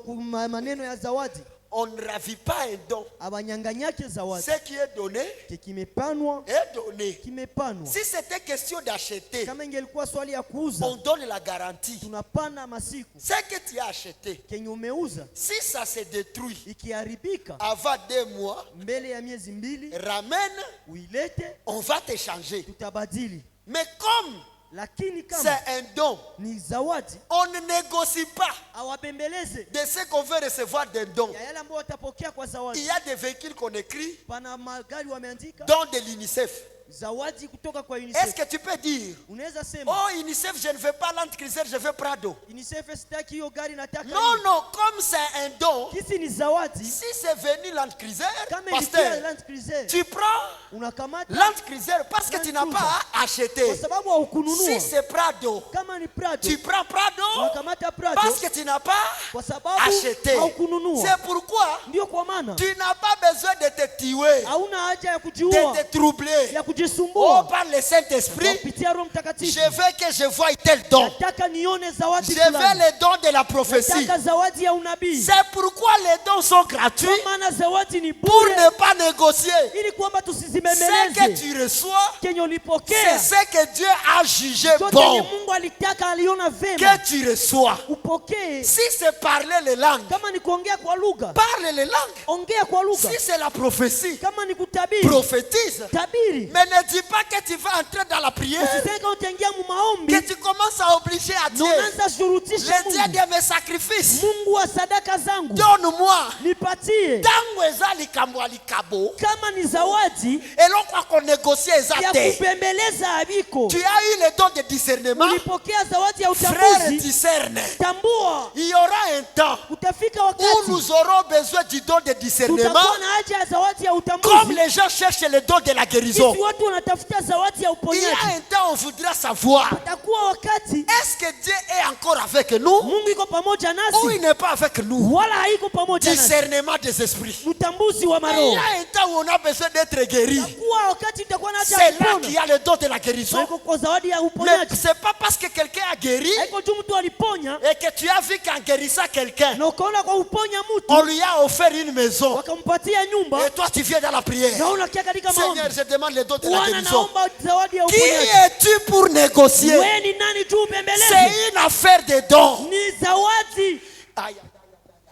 maneno ya zawadi on ne ravit pas un don. abanyanganyake zawadi. Ce qui est donné Kimepanwa, est donné. kimepanwa. Si c'était question d'acheter, Kama ingelikuwa swali ya kuuza, on donne la garantie. tunapana masiku. Ce que tu as acheté, Kenye umeuza si ça se détruit ikiharibika avant 2 mois, mbele ya miezi 2, ramène, uilete, on va t'échanger. tutabadili. Mais comme Lakini kama c'est un don, ni zawadi, on ne négocie pas awabembeleze de ce qu'on veut recevoir d'un don. ya yale ambayo watapokea kwa Il zawadi. y a des véhicules qu'on écrit, Pana magari wameandika don de l'UNICEF. zawadi kutoka kwa Est-ce UNICEF. que tu peux dire, Unaweza sema oh UNICEF, je ne veux pas Land Cruiser, je veux Prado? UNICEF sitaki hiyo gari, nataka Non, hii. non, comme c'est un don, Kisi ni zawadi. si c'est venu Land Cruiser, Kama ilikuwa pasteur, Land Cruiser, tu prends unakamata Land Cruiser parce que tu n'as pas acheté. kwa sababu haukununua. Si c'est Prado, Kama ni Prado, tu prends Prado unakamata Prado parce que tu n'as pas kwa sababu acheté. haukununua. C'est pourquoi Ndio kwa maana tu n'as pas besoin de te tuer, hauna haja ya de kujiua, te troubler. ya Oh, kujisumbua. par le Saint-Esprit, Kupitia Roho je Mtakatifu, veux que je voie tel don. nataka nione zawadi Je veux fulani. les dons de la prophétie. Nataka zawadi ya unabii. C'est pourquoi les dons sont gratuits, Kwa maana zawadi ni pour bure, ne pas négocier. ili kwamba Ce que tusizimemeleze. tu reçois, Kenye c'est ulipokea ce que Dieu a jugé ndio kenye bon Mungu alitaka, aliona vema que tu reçois. upokee. Si c'est parler les langues, Kama ni kuongea kwa lugha, parle les langues. ongea kwa lugha. Si c'est la prophétie, Kama ni kutabiri, prophétise. tabiri. Mais ne dis pas que tu vas entrer dans la prière, Usiseme kama utaingia mu maombi que tu commences à obliger à na Dieu. unaanza shurutisha Le Dieu Mungu. de mes sacrifices, Mungu wa sadaka zangu donne-moi. nipatie. Tango eza likambo ya likabo, Kama ni zawadi eloko ako négocier eza ya te. kupembeleza abiko, Tu as eu le don de discernement, ulipokea zawadi ya frère, utambuzi. discerne. Tambua Il y aura un temps utafika où wakati nous aurons besoin du don de discernement, tutakuwa na haja ya zawadi ya comme utambuzi. les gens cherchent le don de la guérison. Sisi watu wanatafuta zawadi ya Il y a uponyaji. un temps où on voudra savoir, Utakuwa wakati est-ce que Dieu est encore avec nous Mungu iko pamoja ou il nasi n'est pas avec nous? wala haiko pamoja nasi. Discernement des esprits. Utambuzi wa Il y maroho. a un temps où on a besoin d'être guéri. Utakuwa wakati utakuwa na haja C'est ya là qu'il kupona. y a le don de la guérison. Haiko kwa zawadi ya Mais uponyaji. c'est pas parce que quelqu'un a guéri Haiko tu mtu aliponya et que tu as vu qu'en guérissant quelqu'un, na ukaona kwa uponya on mtu lui a offert une maison. wakampatia nyumba Et toi, tu viens dans la prière. na unakia katika maombi. Seigneur, je demande le don de la Bwana, guérison. naomba zawadi ya Qui uponyaji. es-tu pour négocier? Wewe ni nani tu ubembeleze? C'est une affaire de dons. Ni zawadi. Aïe, aïe, aïe,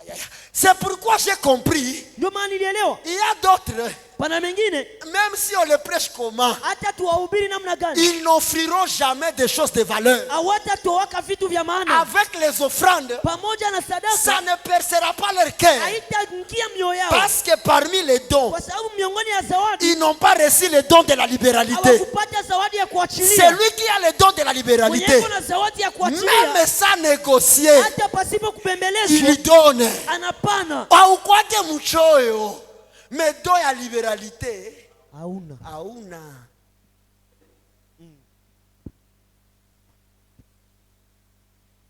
aïe, aïe. C'est pourquoi j'ai compris Ndio maana nilielewa. Il y a d'autres, Pana mengine même si on les prêche comment, hata tuwahubiri namna gani, ils n'offriront jamais des choses de valeur. hawatatoaka vitu vya maana. Avec les offrandes, Pamoja na ça sadaka ne percera pas leur cœur. haitaingia mioyo yao, Parce que parmi les dons, kwa sababu miongoni ya zawadi ils n'ont pas reçu le don de la libéralité. hawakupata zawadi ya kuachilia. Celui qui a le don de la Mwenye libéralité, kuna zawadi ya kuachilia, même sans négocier, hata pasipo kubembelezwa, il donne. anapana. Aukwake mchoyo, mais don ya libéralité Hauna. hauna.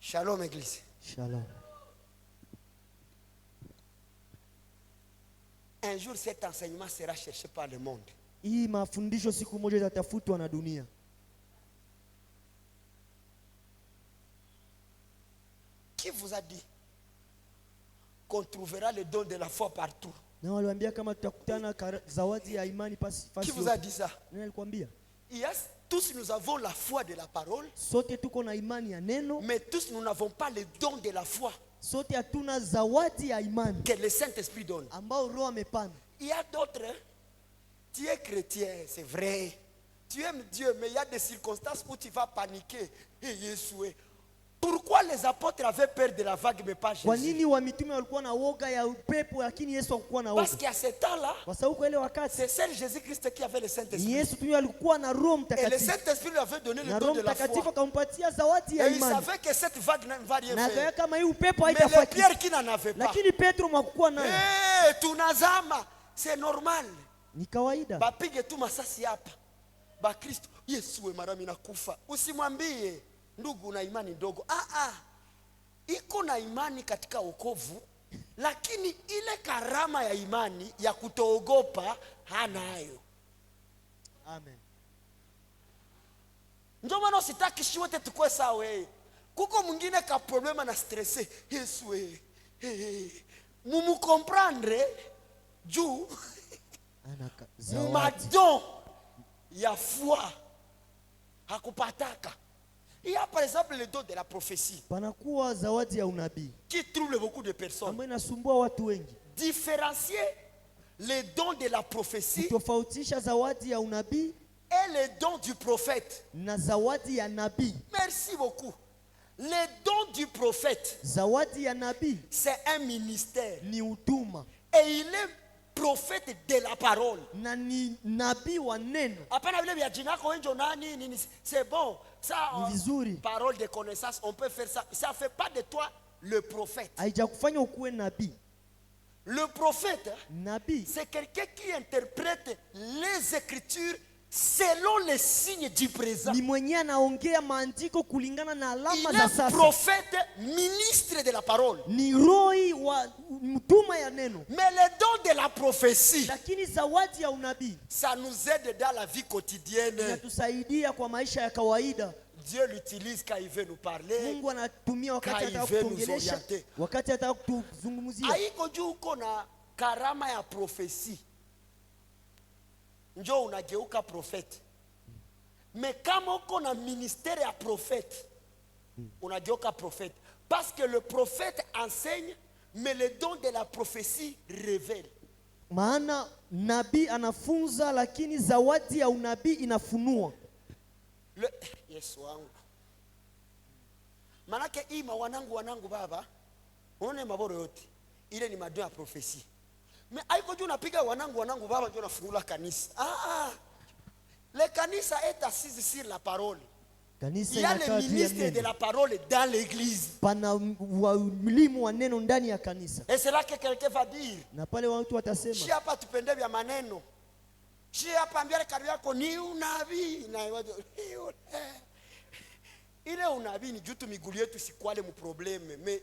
Shalom église. Shalom. Un jour cet enseignement sera cherché par le monde. Hii mafundisho siku moja itatafutwa na dunia. Qui vous a dit qu'on trouvera le don de la foi partout? Na waliwaambia kama tutakutana zawadi ya imani pasi. Qui vous a dit ça? Nani alikwambia? Yes, tous nous avons la foi de la parole, Sote tuko na imani ya neno, mais tous nous n'avons pas le don de la foi sote hatuna zawadi ya imani que le Saint-Esprit donne. ambao Roho amepana. Il y a d'autres, tu es chrétien, c'est vrai. Tu aimes Dieu, mais il y a des circonstances où tu vas paniquer. Et Jésus, pourquoi les apôtres avaient peur de la vague, mais pas Kwa Jésus? nini wa mitume walikuwa na woga ya upepo lakini Yesu hakuwa na Parce woga? qu'à ce temps-là, Kwa sababu kwa ile wakati c'est seul Jésus-Christ qui avait le ni Saint-Esprit. Yesu tu alikuwa na Roho Et le Mtakatifu, Saint-Esprit lui avait donné na le don Roho de la Mtakatifu foi. akampatia zawadi ya Et il imani, savait que cette vague ne va rien na akaya faire. kama hii upepo Mais les haitafaki. pierres qui n'en avaient pas, Lakini Petro mwakuwa nayo tunazama, c'est normal. ni kawaida. Bapige tu masasi hapa. Ba Kristo, Yesu we mara mimi nakufa. Usimwambie ndugu una imani ndogo. Iko na imani katika wokovu, lakini ile karama ya imani ya kutoogopa hanayo. Amen. Ndio maana usitaki shi wote tukue sawa wewe. Kuko mwingine ka problema na stresse. Yesu we. Mumu comprendre juu Anaka zawadi. madon ya foi hakupataka. Il y a par exemple le don de la prophétie Panakuwa zawadi ya unabii qui trouble beaucoup de personnes. ambayo inasumbua watu wengi. Différencier le don de la prophétie Kutofautisha zawadi ya unabii et le don du prophète. na zawadi ya nabii. Merci beaucoup. Le don du prophète, Zawadi ya nabii c'est un ministère. ni huduma Et il est prophète de la parole. na ni nabii wa neno. Hapana vile vya jina yako wenjo nani nini, c'est bon. Ça, Ni vizuri, parole de connaissance, on peut faire ça. Ça ne fait pas de toi le prophète. haijakufanya ukuwe nabii. Le prophète, Nabii c'est quelqu'un qui interprète les écritures selon les signes du présent. ni mwenye anaongea maandiko kulingana na Il alama za est sasa. prophète, ministre de la parole. Ni roi wa mtuma ya neno. Mais le don de la prophétie, Lakini zawadi ya unabii ça nous aide dans la vie quotidienne. inatusaidia kwa maisha ya kawaida. Dieu l'utilise quand il veut nous parler. Mungu anatumia wakati Quand il anataka veut nous kutuongelesha, orienter. wakati anataka kutuzungumzia. Haiko juu uko na karama ya prophétie njoo unageuka prophète. Mais kama uko na ministère ya prophète unageuka prophète. Parce que le prophète enseigne, mais le don de la prophétie révèle. Maana nabii anafunza, lakini zawadi ya unabii inafunua. Yesu wangu. Manake hii wanangu baba, unaona maboro yote ile ni madon ya prophétie. Mais haiko juu unapiga wanangu baba ndio unafungula kanisa. Le kanisa est assis sur la parole. Kanisa Il y a inakaa le juu ya ministre de neno. la parole dans l'église. Pana walimu wa neno ndani ya kanisa, Et c'est là que quelqu'un va dire, na pale watu shi watasema, hapa tupende vya maneno. Shi hapa ambia karibu yako ni unabii na ile unabii ni jutu miguu yetu sikwale mu probleme. Mais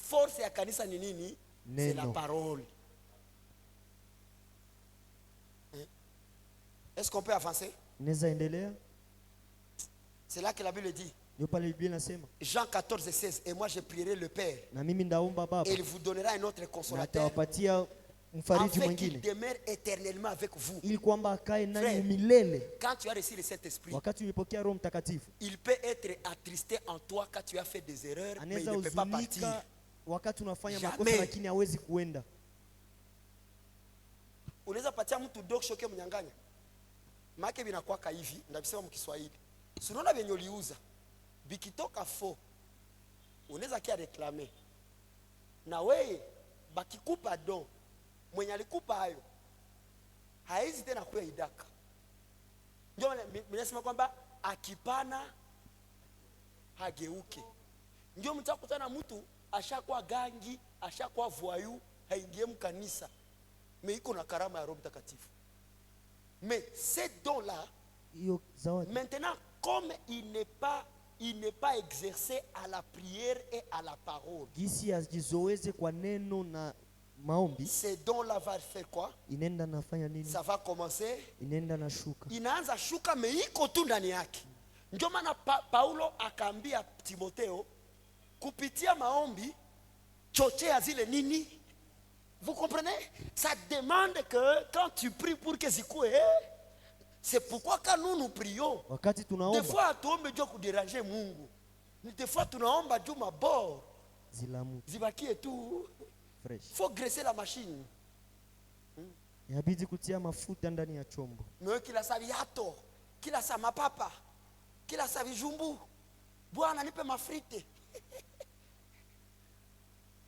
force ya kanisa ni nini? C'est la parole. Est-ce qu'on peut avancer? Neza endelea. C'est là que la Bible dit. Ndio pale Biblia inasema, Jean 14, 16. Et moi je prierai le Père. na mimi ndaomba Baba Et il vous donnera un autre na consolateur. atawapatia mfariji Afin qu'il mwingine, demeure éternellement avec vous. ili kwamba akae nanyi Frère. milele. Quand tu as reçu le Saint-Esprit, Wakati ulipokea Roho Mtakatifu, il peut être attristé en toi quand tu as fait des erreurs, mais il anaweza ne peut pas partir. huzunika wakati unafanya Jamais. makosa, lakini hawezi kuenda. unaweza patia mtu dog shoke mnyanganya. Maana vinakuwa hivi, ndabisema mkiswahili. Si unaona vyenye uliuza. Bikitoka fo. Unaweza kia reklame. Na wewe bakikupa don, mwenye alikupa hayo haizi tena kuwa idaka. Ndio mnasema kwamba akipana hageuke. Ndio mtakutana mtu ashakuwa gangi, ashakuwa voyou, haingie mkanisa. Mais iko na karama ya Roho Mtakatifu. Mais ces dons-là, maintenant, comme il n'est pas exercé à la prière et à la parole, gisi ajizoeze kwa neno na maombi, ces dons-là va faire quoi? Inenda nafanya nini? Ça va commencer. Inenda na shuka. Inaanza shuka, mais iko tu ndani yake. Ndio maana Paulo akaambia Timotheo kupitia maombi chochea zile nini. Vous comprenez? Ça demande que quand tu pries pour que zikue, c'est pourquoi quand nous prions, wakati tunaomba, des fois tuombe Dieu kudéranger Mungu. Des fois tunaomba Dieu mabor. Zilamu. Zibakie tu fresh. Faut graisser la machine. Inabidi kutia mafuta ndani ya chombo. Mwe kila saa viato, kila saa mapapa, kila saa vijumbu. Bwana nipe mafrite.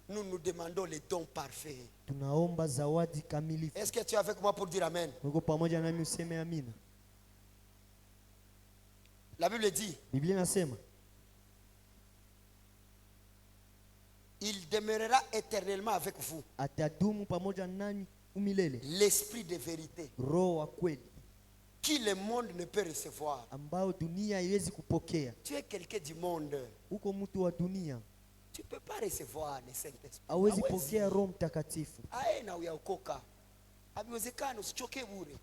Nous nous demandons les dons parfaits. Tunaomba zawadi kamilifu. Est-ce que tu es avec moi pour dire amen? Uko pamoja nami useme amina. La Bible dit, Biblia inasema, il demeurera éternellement avec vous. Atadumu pamoja nanyi umilele. L'esprit de vérité, Roho wa kweli, qui le monde ne peut recevoir. ambao dunia haiwezi kupokea. Tu es quelqu'un du monde. Uko mtu wa dunia, Tu ne peux pas recevoir le Saint-Esprit. hawezi pokea Roho Mtakatifu. Na uyaokoka. Habiwezekani, usichoke bure.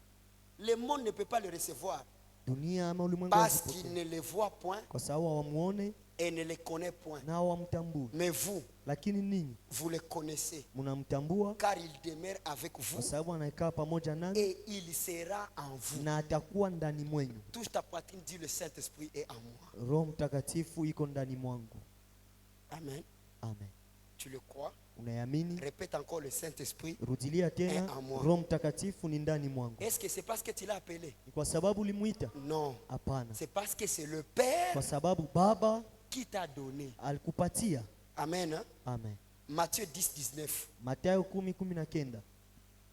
Le monde ne peut pas le recevoir Dunia ama ulimwengu parce hawezi qu'il pokea, ne le voit point kwa sababu hawamuone et ne le connaît point. na hawamtambui. Mais vous, Lakini ninyi vous le connaissez mnamtambua, car il demeure avec vous kwa sababu anakaa pamoja nani et il sera en vous. na atakuwa ndani mwenu. Touche ta poitrine, dis le Saint-Esprit est en moi. Roho Mtakatifu iko ndani mwangu. Amen. Amen. Tu le crois? Unayamini? Répète encore, le Saint-Esprit. Rudilia tena, Roho Mtakatifu ni ndani mwangu. Est-ce que c'est parce que tu l'as appelé? Ni kwa sababu ulimuita? Non. Hapana. C'est parce que c'est le Père Kwa sababu Baba qui t'a donné. alikupatia. Amen. Hein? Amen. Matthieu 10:19. Mathayo 10:19.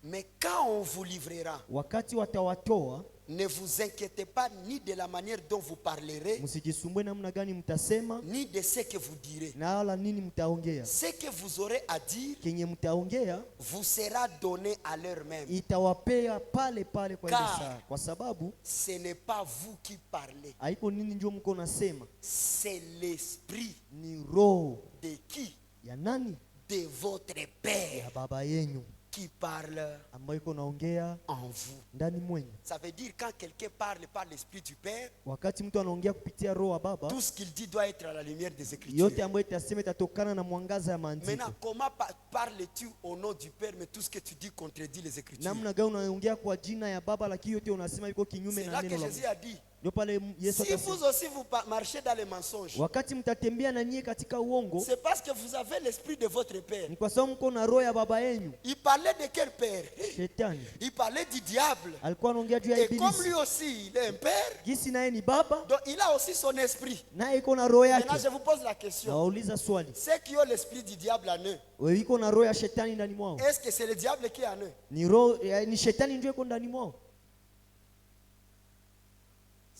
Mais quand on vous livrera, Wakati watawatoa, ne vous inquiétez pas ni de la manière dont vous parlerez, msijisumbue namna gani mtasema, ni de ce que vous direz. na wala nini mtaongea. Ce que vous aurez à dire Kenye mtaongea vous sera donné à l'heure même. itawapea pale pale kwa ile Car saa, kwa sababu ce n'est pas vous qui parlez, haiko nini ndio mko nasema, c'est l'esprit ni roho de qui? ya nani? De votre Père Ya baba yenu qui parle ambayo iko naongea en vous. ndani mwenu. Ça veut dire quand quelqu'un parle par l'esprit du Père, Wakati mtu anaongea kupitia roho wa baba, tout ce qu'il dit doit être à la lumière des Écritures. yote ambayo itasema itatokana na mwangaza ya maandiko. Maintenant, comment parles-tu au nom du Père, mais tout ce que tu dis contredit les Écritures? Namna gani unaongea kwa jina ya baba lakini yote unasema iko kinyume C'est na là que neno la Jésus Mungu. a dit, Ndio pale Yesu si akasema, vous aussi vous marchez dans les mensonges, wakati mtatembea na nyie katika uongo, c'est parce que vous avez l'esprit de votre Père. ni kwa sababu mko na roho ya baba yenu. Il parlait de quel Père? Shetani Il parlait du diable. alikuwa anaongea juu ya Et comme ibilisi. lui aussi, il est un Père, Gisi naye ni baba, donc il a aussi son esprit. naye iko na roho Maintenant, yake. je vous pose la question. Nawauliza swali, Ceux qui ont l'esprit du diable en eux, wewe iko na roho ya shetani ndani mwao? est-ce que c'est le diable qui est en eux? Ni shetani ndio iko ndani mwao?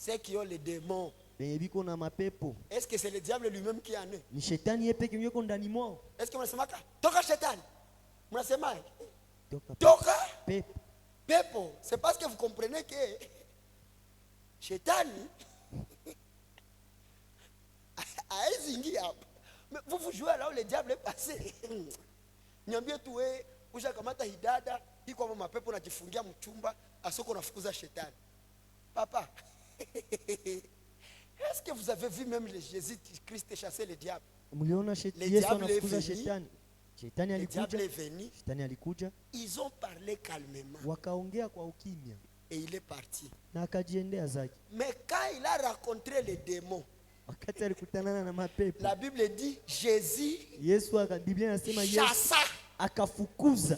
Ceux qui ont les démons, Benye biko na mapepo, est-ce que c'est le diable lui-même qui est en eux? ni shetani yeye peke yake iko ndani mwao? Est-ce que mnasema toka shetani? Mnasema Toka toka pepo. pepo. C'est parce que vous comprenez que shetani haezi ingia hapa. Mais vous jouez là où le diable est passé. Niambie tu wewe ushakamata hidada iko kama mapepo najifungia mchumba asoko nafukuza shetani. Papa, est-ce que vous avez vu même le Jésus-Christ chasser le diable? Mliona Le Yesu diable anafukuza est venu. shetani. Shetani Le diable alikuja, est venu. shetani alikuja, Ils ont parlé calmement wakaongea kwa ukimya et il est parti. na akajiendea zake. Mais quand il a rencontré les démons, Wakati alikutana na mapepo, la Bible dit Jésus Biblia inasema Yesu chassa akafukuza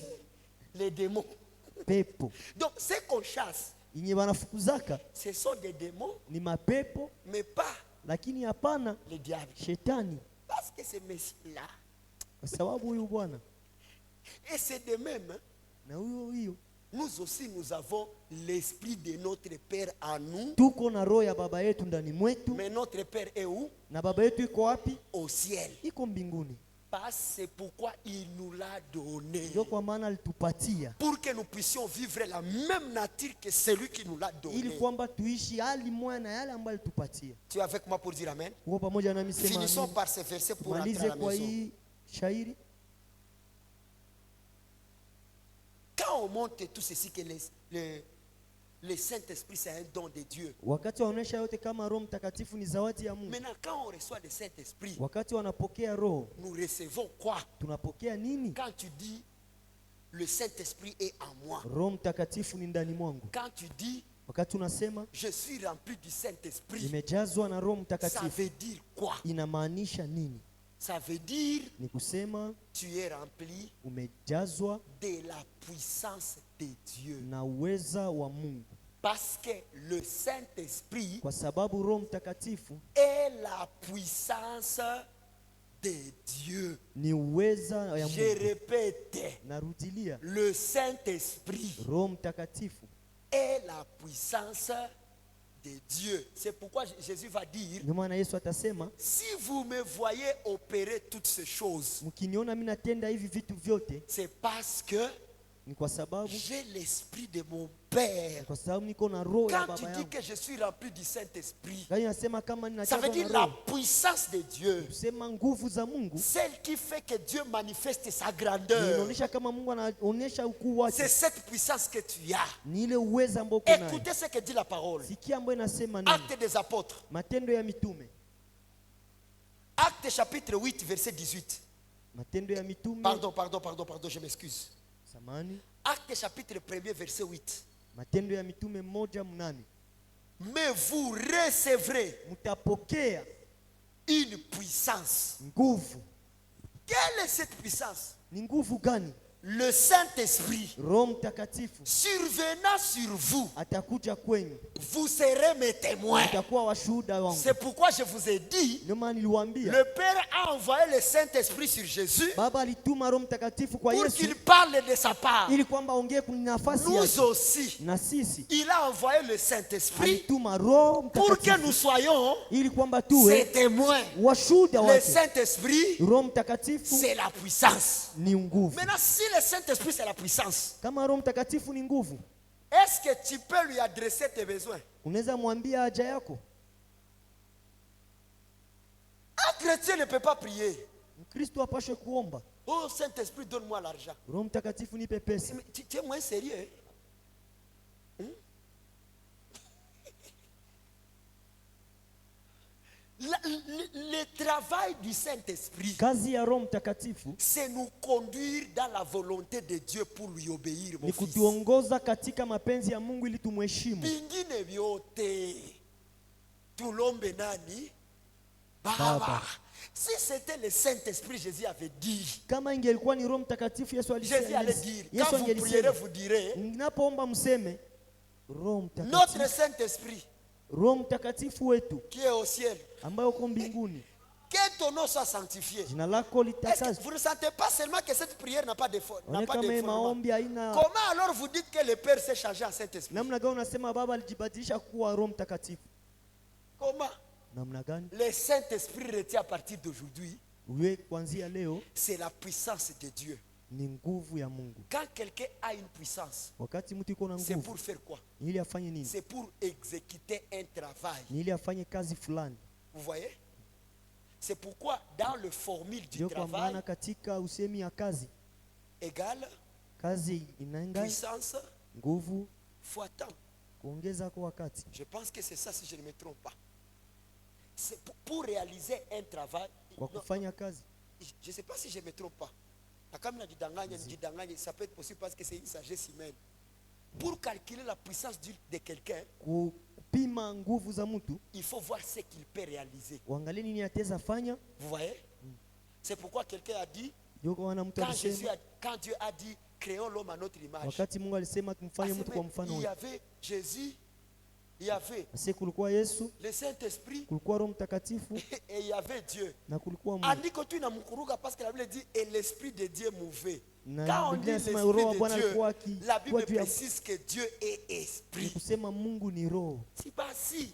les démons. pepo. Donc, ce qu'on chasse, Yenye wanafukuzaka ce sont des démons, ni mapepo, mais pas lakini hapana les diables. shetani, Parce que ce Messie-là, kwa sababu huyu Bwana et c'est de même, hein, na huyo nous aussi, nous avons l'esprit de notre Père en nous. tuko na roho ya baba yetu ndani mwetu. Mais notre Père est où? Na baba yetu iko wapi? Au ciel. Iko mbinguni. Parce que c'est pourquoi il nous l'a donné. Ndio kwa maana alitupatia Pour que nous puissions vivre la même nature que celui qui nous l'a donné. ili kwamba tuishi hali moja na yale ambayo alitupatia. Tu es avec moi pour dire Amen? Uko pamoja nami, sema Finissons amina. par ce verset pour rentrer à Malize la kwa maison. hii shairi. Quand on montre tout ceci que le Saint-Esprit c'est un don de Dieu. Wakati waonesha yote kama Roho Mtakatifu ni zawadi ya Mungu. Maintenant quand on reçoit le Saint-Esprit, Wakati wanapokea Roho, nous recevons quoi? tunapokea nini? Quand tu dis le Saint-Esprit est en moi. Roho Mtakatifu ni ndani mwangu. Quand tu dis Wakati unasema je suis rempli du Saint-Esprit, nimejazwa na Roho ça Mtakatifu, veut dire quoi? inamaanisha nini? Ça veut dire Ni kusema tu es rempli umejazwa de la puissance de Dieu. na uweza wa Mungu, Parce que le Saint-Esprit kwa sababu Roho Mtakatifu est la puissance de Dieu. ni uweza ya Je Mungu. répète, Narudilia, le Saint-Esprit Roho Mtakatifu est la puissance de Dieu. C'est pourquoi Jésus va dire, ndio maana Yesu atasema, si vous me voyez opérer toutes ces choses, mkiniona mimi natenda hivi vitu vyote, c'est parce que ni kwa sababu j'ai l'esprit de mon Père. kwa sababu niko na roho ya Quand tu baba dis yangu. que je suis rempli du Saint-Esprit, Kama nasema kama ça veut ninajazwa dire na la roho, puissance de Dieu, kusema nguvu za Mungu, celle qui fait que Dieu manifeste sa grandeur. inaonyesha kama Mungu anaonyesha ukuu wake. C'est cette puissance que tu as. Ni ile uweza ambao uko nayo. Écoutez ce que dit la parole. Sikia ambayo inasema nini? Actes des apôtres. Matendo ya Mitume. Actes chapitre 8, verset 18. Matendo ya Mitume. Pardon, je m'excuse. Samani. Actes chapitre 1er, verset 8. Matendo ya Mitume 1:8. Mais vous recevrez Mtapokea une puissance. nguvu. Quelle est cette puissance? Ni nguvu gani? Le Saint-Esprit Roho Mtakatifu survenant sur vous, atakuja kwenyu, vous serez mes témoins. mtakuwa washuhuda wangu. C'est pourquoi je vous ai dit, Ndio maana niliwaambia le Père a envoyé le Saint-Esprit sur Jésus Baba alituma Roho Mtakatifu kwa pour Yesu qu'il parle de sa part. ili kwamba ongee kwenye nafasi Nous yake. aussi, Na sisi il a envoyé le Saint-Esprit alituma Roho pour que nous Mtakatifu soyons ili kwamba ses tuwe témoins. washuhuda Le wake. Saint-Esprit, Roho Mtakatifu c'est la puissance. ni nguvu. Maintenant, si le Saint-Esprit, c'est la puissance, Kama Roho Mtakatifu ni nguvu, est-ce que tu peux lui adresser tes besoins? unaweza mwambia haja yako. Un chrétien ne peut pas prier. Mkristo apashe kuomba, Oh Saint-Esprit, donne-moi l'argent. Roho Mtakatifu nipe pesa. Mais tu es moins sérieux. Hein? Le travail du Saint-Esprit, Kazi ya Roho Mtakatifu c'est nous conduire dans la volonté de Dieu pour lui obéir, mon ni fils. kutuongoza katika mapenzi ya Mungu ili tumheshimu. Bingine vyote tulombe nani? Baba. Baba. Si c'était le Saint-Esprit, Jésus avait dit. Kama ingelikuwa ni Roho Mtakatifu, Yesu Jésus allait dire, Yesu quand vous prierez, angelisema, vous direz, mnapoomba mseme Roho notre Mtakatifu, Saint-Esprit Roho Mtakatifu wetu qui est au ciel, ambaye uko mbinguni, que ton nom soit sanctifié. jina lako Est-ce que litakaswe. vous ne sentez pas seulement que cette prière n'a pas de Ona kama hii fondement? maombi haina. Comment alors vous dites que le Père s'est changé en Saint-Esprit? Namna gani unasema Baba alijibadilisha kuwa Roho Mtakatifu? Comment? Namna gani? Le Saint-Esprit retient à partir d'aujourd'hui, Uwe kuanzia leo c'est la puissance de Dieu. ni nguvu ya Mungu. Quand quelqu'un a une puissance, Wakati mtu iko na c'est nguvu, pour faire quoi? ni ili afanye nini? C'est pour exécuter un travail. Ni ili afanye kazi fulani. Vous voyez? C'est pourquoi dans le formule du Ndio kwa travail, maana katika usemi ya kazi, égale kazi inaenda puissance nguvu fois temps. kuongeza kwa wakati. Je pense que c'est ça si je ne me trompe pas. C'est pour réaliser un travail. Kwa Non, kufanya kazi, je ne sais pas si je ne me trompe pas. Ça peut être possible parce que c'est une sagesse humaine. Pour calculer la puissance de quelqu'un, kupima nguvu za mtu, il faut voir ce qu'il peut réaliser. uangalie nini ataweza fanya. Vous voyez? C'est pourquoi quelqu'un a dit, Ndio kwa maana mtu alisema, quand Dieu a dit, créons l'homme à notre image. Wakati Mungu alisema tumfanye mtu kwa mfano Il y wetu. avait Jésus, il y avait Basi kulikuwa Yesu, le Saint-Esprit kulikuwa Roho Mtakatifu et il y avait Dieu. na kulikuwa Mungu. Andiko tu inamkuruga parce que la Bible dit et l'Esprit de Dieu mouvait. Na Quand on dit Biblia inasema l'Esprit Roho wa Bwana de Dieu, alikuwa la Bible akikuwa juu ya, précise que Dieu est ni esprit. kusema Mungu ni roho. C'est pas si.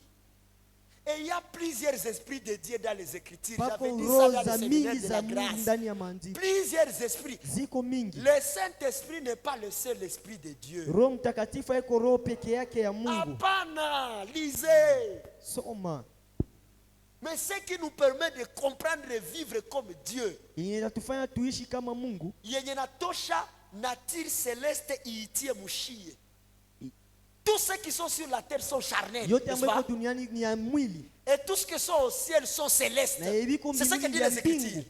Et il y a plusieurs esprits de Dieu dans les Écritures. Pako J'avais dit ça roho dans za le séminaire mingi de za la Mungu grâce. ndani ya maandiko. Plusieurs esprits. Ziko mingi. Le Saint-Esprit n'est pas le seul esprit de Dieu. Roho Mtakatifu haiko roho peke yake ya Mungu. Hapana, lisez. Soma. Mais ce qui nous permet de comprendre et vivre comme Dieu, Yenye inatufanya tuishi kama Mungu, yenye natosha nature céleste iitie mushie. Tous ceux qui sont sur la terre sont charnels, yote n'est-ce ambayo pas? iko duniani ni ya mwili. Et tous ceux qui sont au ciel sont célestes. Na ibiko C'est ça que mbinguni dit ya les Écritures. mbingu.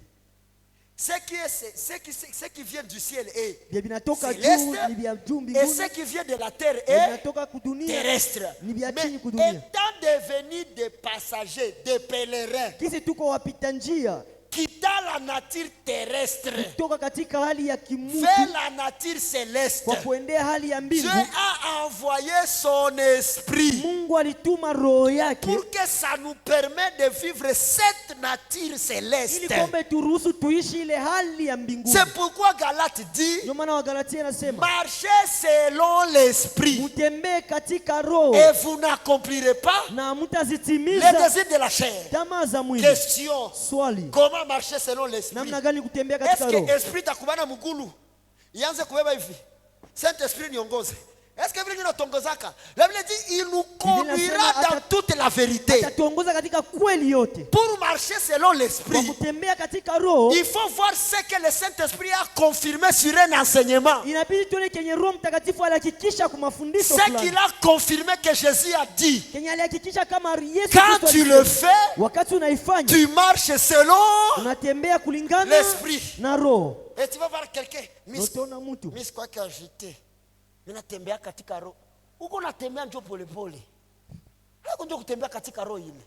Ce qui vient du ciel est Vya vinatoka juu céleste, ni vya juu et mbinguni. ce qui vient de la terre Vya est vinatoka kudunia terrestre. ni vya Mais chini kudunia. étant devenus des passagers, des pèlerins, Kisi tuko wapita njia quittant la nature terrestre kutoka katika hali ya kimutu vers la nature céleste, kwa kuendea hali ya Dieu mbingu. a envoyé son esprit Mungu alituma roho yake pour que ça nous permette de vivre cette nature ili céleste. kwamba turuhusu tuishi ile hali ya mbinguni. C'est pourquoi Galate dit Ndio maana Wagalatia anasema marchez selon l'esprit mutembee katika roho et vous n'accomplirez pas na les mutazitimiza désirs de la chair. tamaa za mwili. Question: Swali, comment marcher selon l'esprit? namna gani kutembea Est-ce katika roho? que esprit takubana mgulu ianze kubeba hivi? Saint esprit niongoze. Est-ce que vile ninatongozaka? La Bible dit il nous conduira dans toute la vérité. Atatuongoza katika kweli yote. Pour marcher selon Kwa l'esprit, kutembea katika roho il faut voir ce que le Saint-Esprit a confirmé sur un enseignement. inabidi tuone kenye Roho Mtakatifu alihakikisha kwa mafundisho Ce fulani. qu'il a confirmé que Jésus a dit. Kenye alihakikisha kama Yesu Quand Kristo tu alisema, le fais, wakati unaifanya tu marches selon unatembea kulingana l'esprit. na roho. Et tu vas voir quelqu'un. Utaona mtu Miss kwa agité. Ninatembea katika roho. Uko unatembea njoo pole pole. Hako njoo kutembea katika roho ile.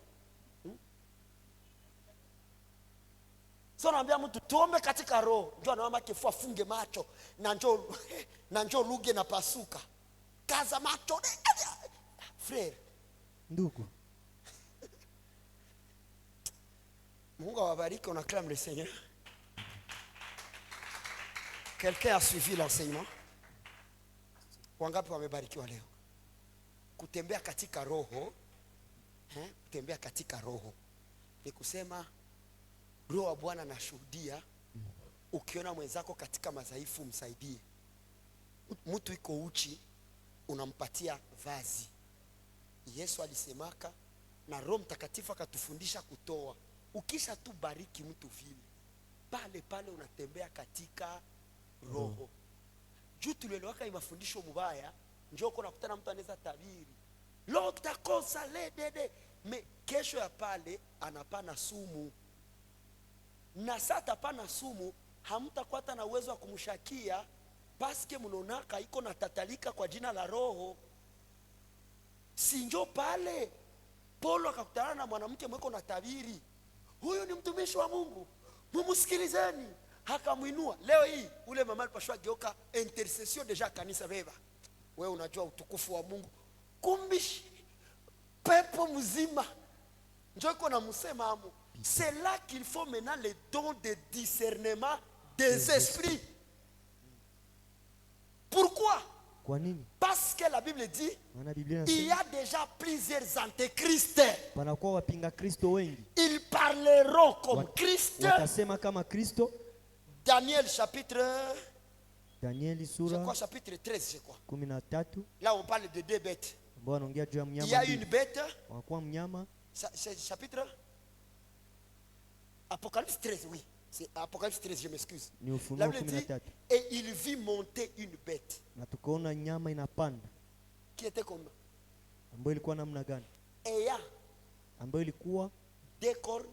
So naambia mtu tuombe katika roho. Njoo anaomba kifua afunge macho na njoo luge na pasuka. Kaza macho. Frère, ndugu, Mungu awabariki, on acclame le Seigneur. Quelqu'un a suivi l'enseignement? Wangapi wamebarikiwa leo? Kutembea katika roho, kutembea katika roho ni kusema roho wa Bwana anashuhudia. Ukiona mwenzako katika madhaifu msaidie. Mtu iko uchi unampatia vazi. Yesu alisemaka na Roho Mtakatifu akatufundisha kutoa. Ukisha tu bariki mtu vile, pale pale unatembea katika roho. Juu tulielewaka mafundisho mubaya, njoo uko nakutana mtu anaweza tabiri Lota kosa le dede me kesho ya pale anapana sumu. Na sasa pana sumu, hamtakuwa na uwezo wa kumshakia paske mnonaka iko na tatalika kwa jina la roho. Sinjo pale Paulo akakutana na mwanamke mweko na tabiri. Huyu ni mtumishi wa Mungu, mumusikilizeni. Hakamwinua. Leo hii ule mama alipashwa geuka intercession deja kanisa beba. Wewe unajua utukufu wa Mungu. Kumbishi pepo mzima njoo iko na msema amu. C'est là qu'il faut maintenant le don de discernement des esprits. Pourquoi? Kwa nini? Parce que la Bible dit Biblia il y inasema a déjà plusieurs antéchrists. panakuwa wapinga Kristo wengi. Ils parleront comme Christ. Watasema kama Kristo. Daniel chapitre, Danieli c'est quoi, sura chapitre 13 je crois. 13 Là on parle de deux bêtes. ambao anaongea juu ya Il y a mnyama. une bête. Wanakuwa mnyama. C'est chapitre Apocalypse 13, oui. C'est Apocalypse 13, je m'excuse. Ni La Ufunuo Bible dit 13. et il vit monter une bête Na tukaona nyama inapanda qui était comme ambayo ilikuwa namna gani? ayant Ambayo des cornes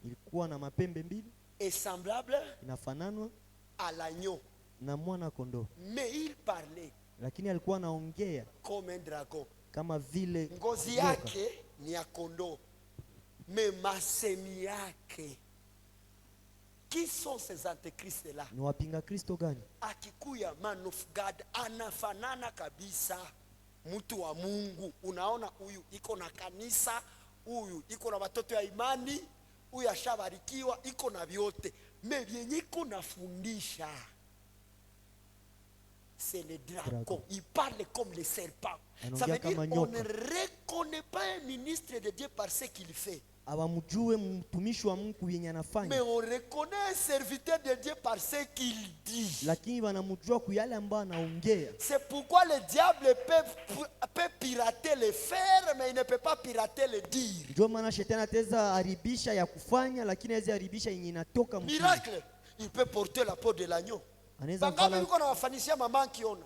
ilikuwa na mapembe mbili, et semblable inafananwa à l'agneau. na mwana kondoo, Mais il parlait lakini alikuwa anaongea comme un dragon. kama vile Ngozi joka. yake ni ya kondoo, mais masemi yake Qui sont ces antéchrists là? Ni wapinga Kristo gani? Akikuya man of God anafanana kabisa mtu wa Mungu. Unaona huyu iko na kanisa, huyu iko na watoto ya imani, huyu ashabarikiwa, iko na vyote. Mais vyenye iko nafundisha c'est le dragon. Il parle comme le serpent. Ça veut dire on ne reconnaît pas un ministre de Dieu par ce qu'il fait. Abamjue mtumishi wa Mungu yenye anafanya. Mais on reconnaît un serviteur de Dieu par ce qu'il dit. Lakini wanamjua kwa yale ambayo anaongea. C'est pourquoi le diable peut pirater le faire, mais il ne peut pas pirater le dire. Ndio maana shetani ataweza haribisha ya kufanya, lakini hawezi haribisha yenye inatoka mtu. Miracle, il peut porter la peau de l'agneau. Bangapi yuko na wafanisia mama kiona.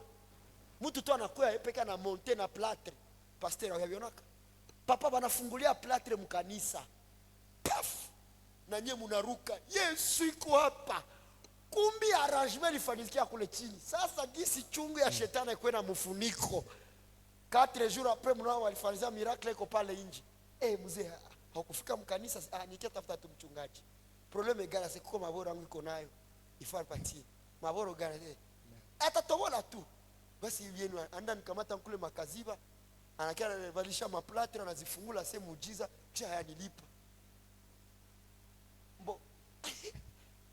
Mtu tu anakuwa peka na monter na plâtre. Pasteur yabionaka. Papa banafungulia plâtre mkanisa. Paf! Na nyie munaruka. Yesu iko hapa. Kumbi arrangement lifanikia kule chini. Sasa gisi chungu ya shetani kwenda mfuniko. 4 jours après mnao walifanyia miracle iko pale nje. Mzee hakufika mkanisa, nikitafuta tu mchungaji. Probleme gani c'est kwa maboro yangu iko nayo. Ifanye patie. Maboro gani? Atatobola tu. Basi yenu anda nikamata kule makaziba. Anakia anabadilisha maplatre anazifungula sema muujiza kisha yanilipa. Mbo.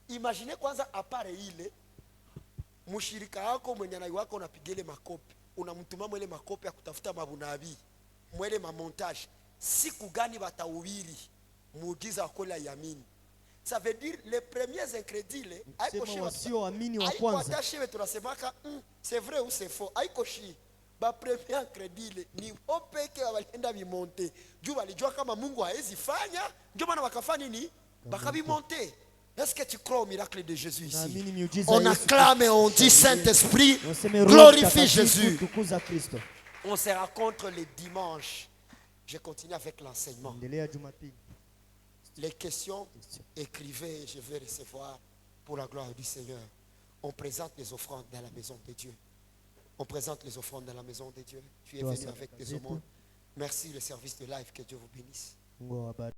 Imagine kwanza apare ile mshirika wako mwenye anaiwako unapigele makopi. Unamtuma mwele makopi ya kutafuta mabunabii. Mwele mamontage. Siku gani batahubiri muujiza wa kweli yamini. Ça veut dire les premiers incrédules wasioamini wa kwanza. C'est vrai ou c'est faux. Aikoshi ba premier incrédule ni opeke walienda bimonte. Juu walijua kama Mungu haezi fanya, ndio maana wakafanya nini? Bakabimonte. Est-ce que tu crois au miracle de Jésus ici? On acclame et on dit Saint-Esprit, glorifie Jésus. On se rencontre le dimanche. Je continue avec l'enseignement. Les questions, écrivez, je vais recevoir pour la gloire du Seigneur. On présente les offrandes dans la maison de Dieu. On présente les offrandes dans la maison de Dieu. Tu es venu avec tes aumônes. Merci le service de live, que Dieu vous bénisse.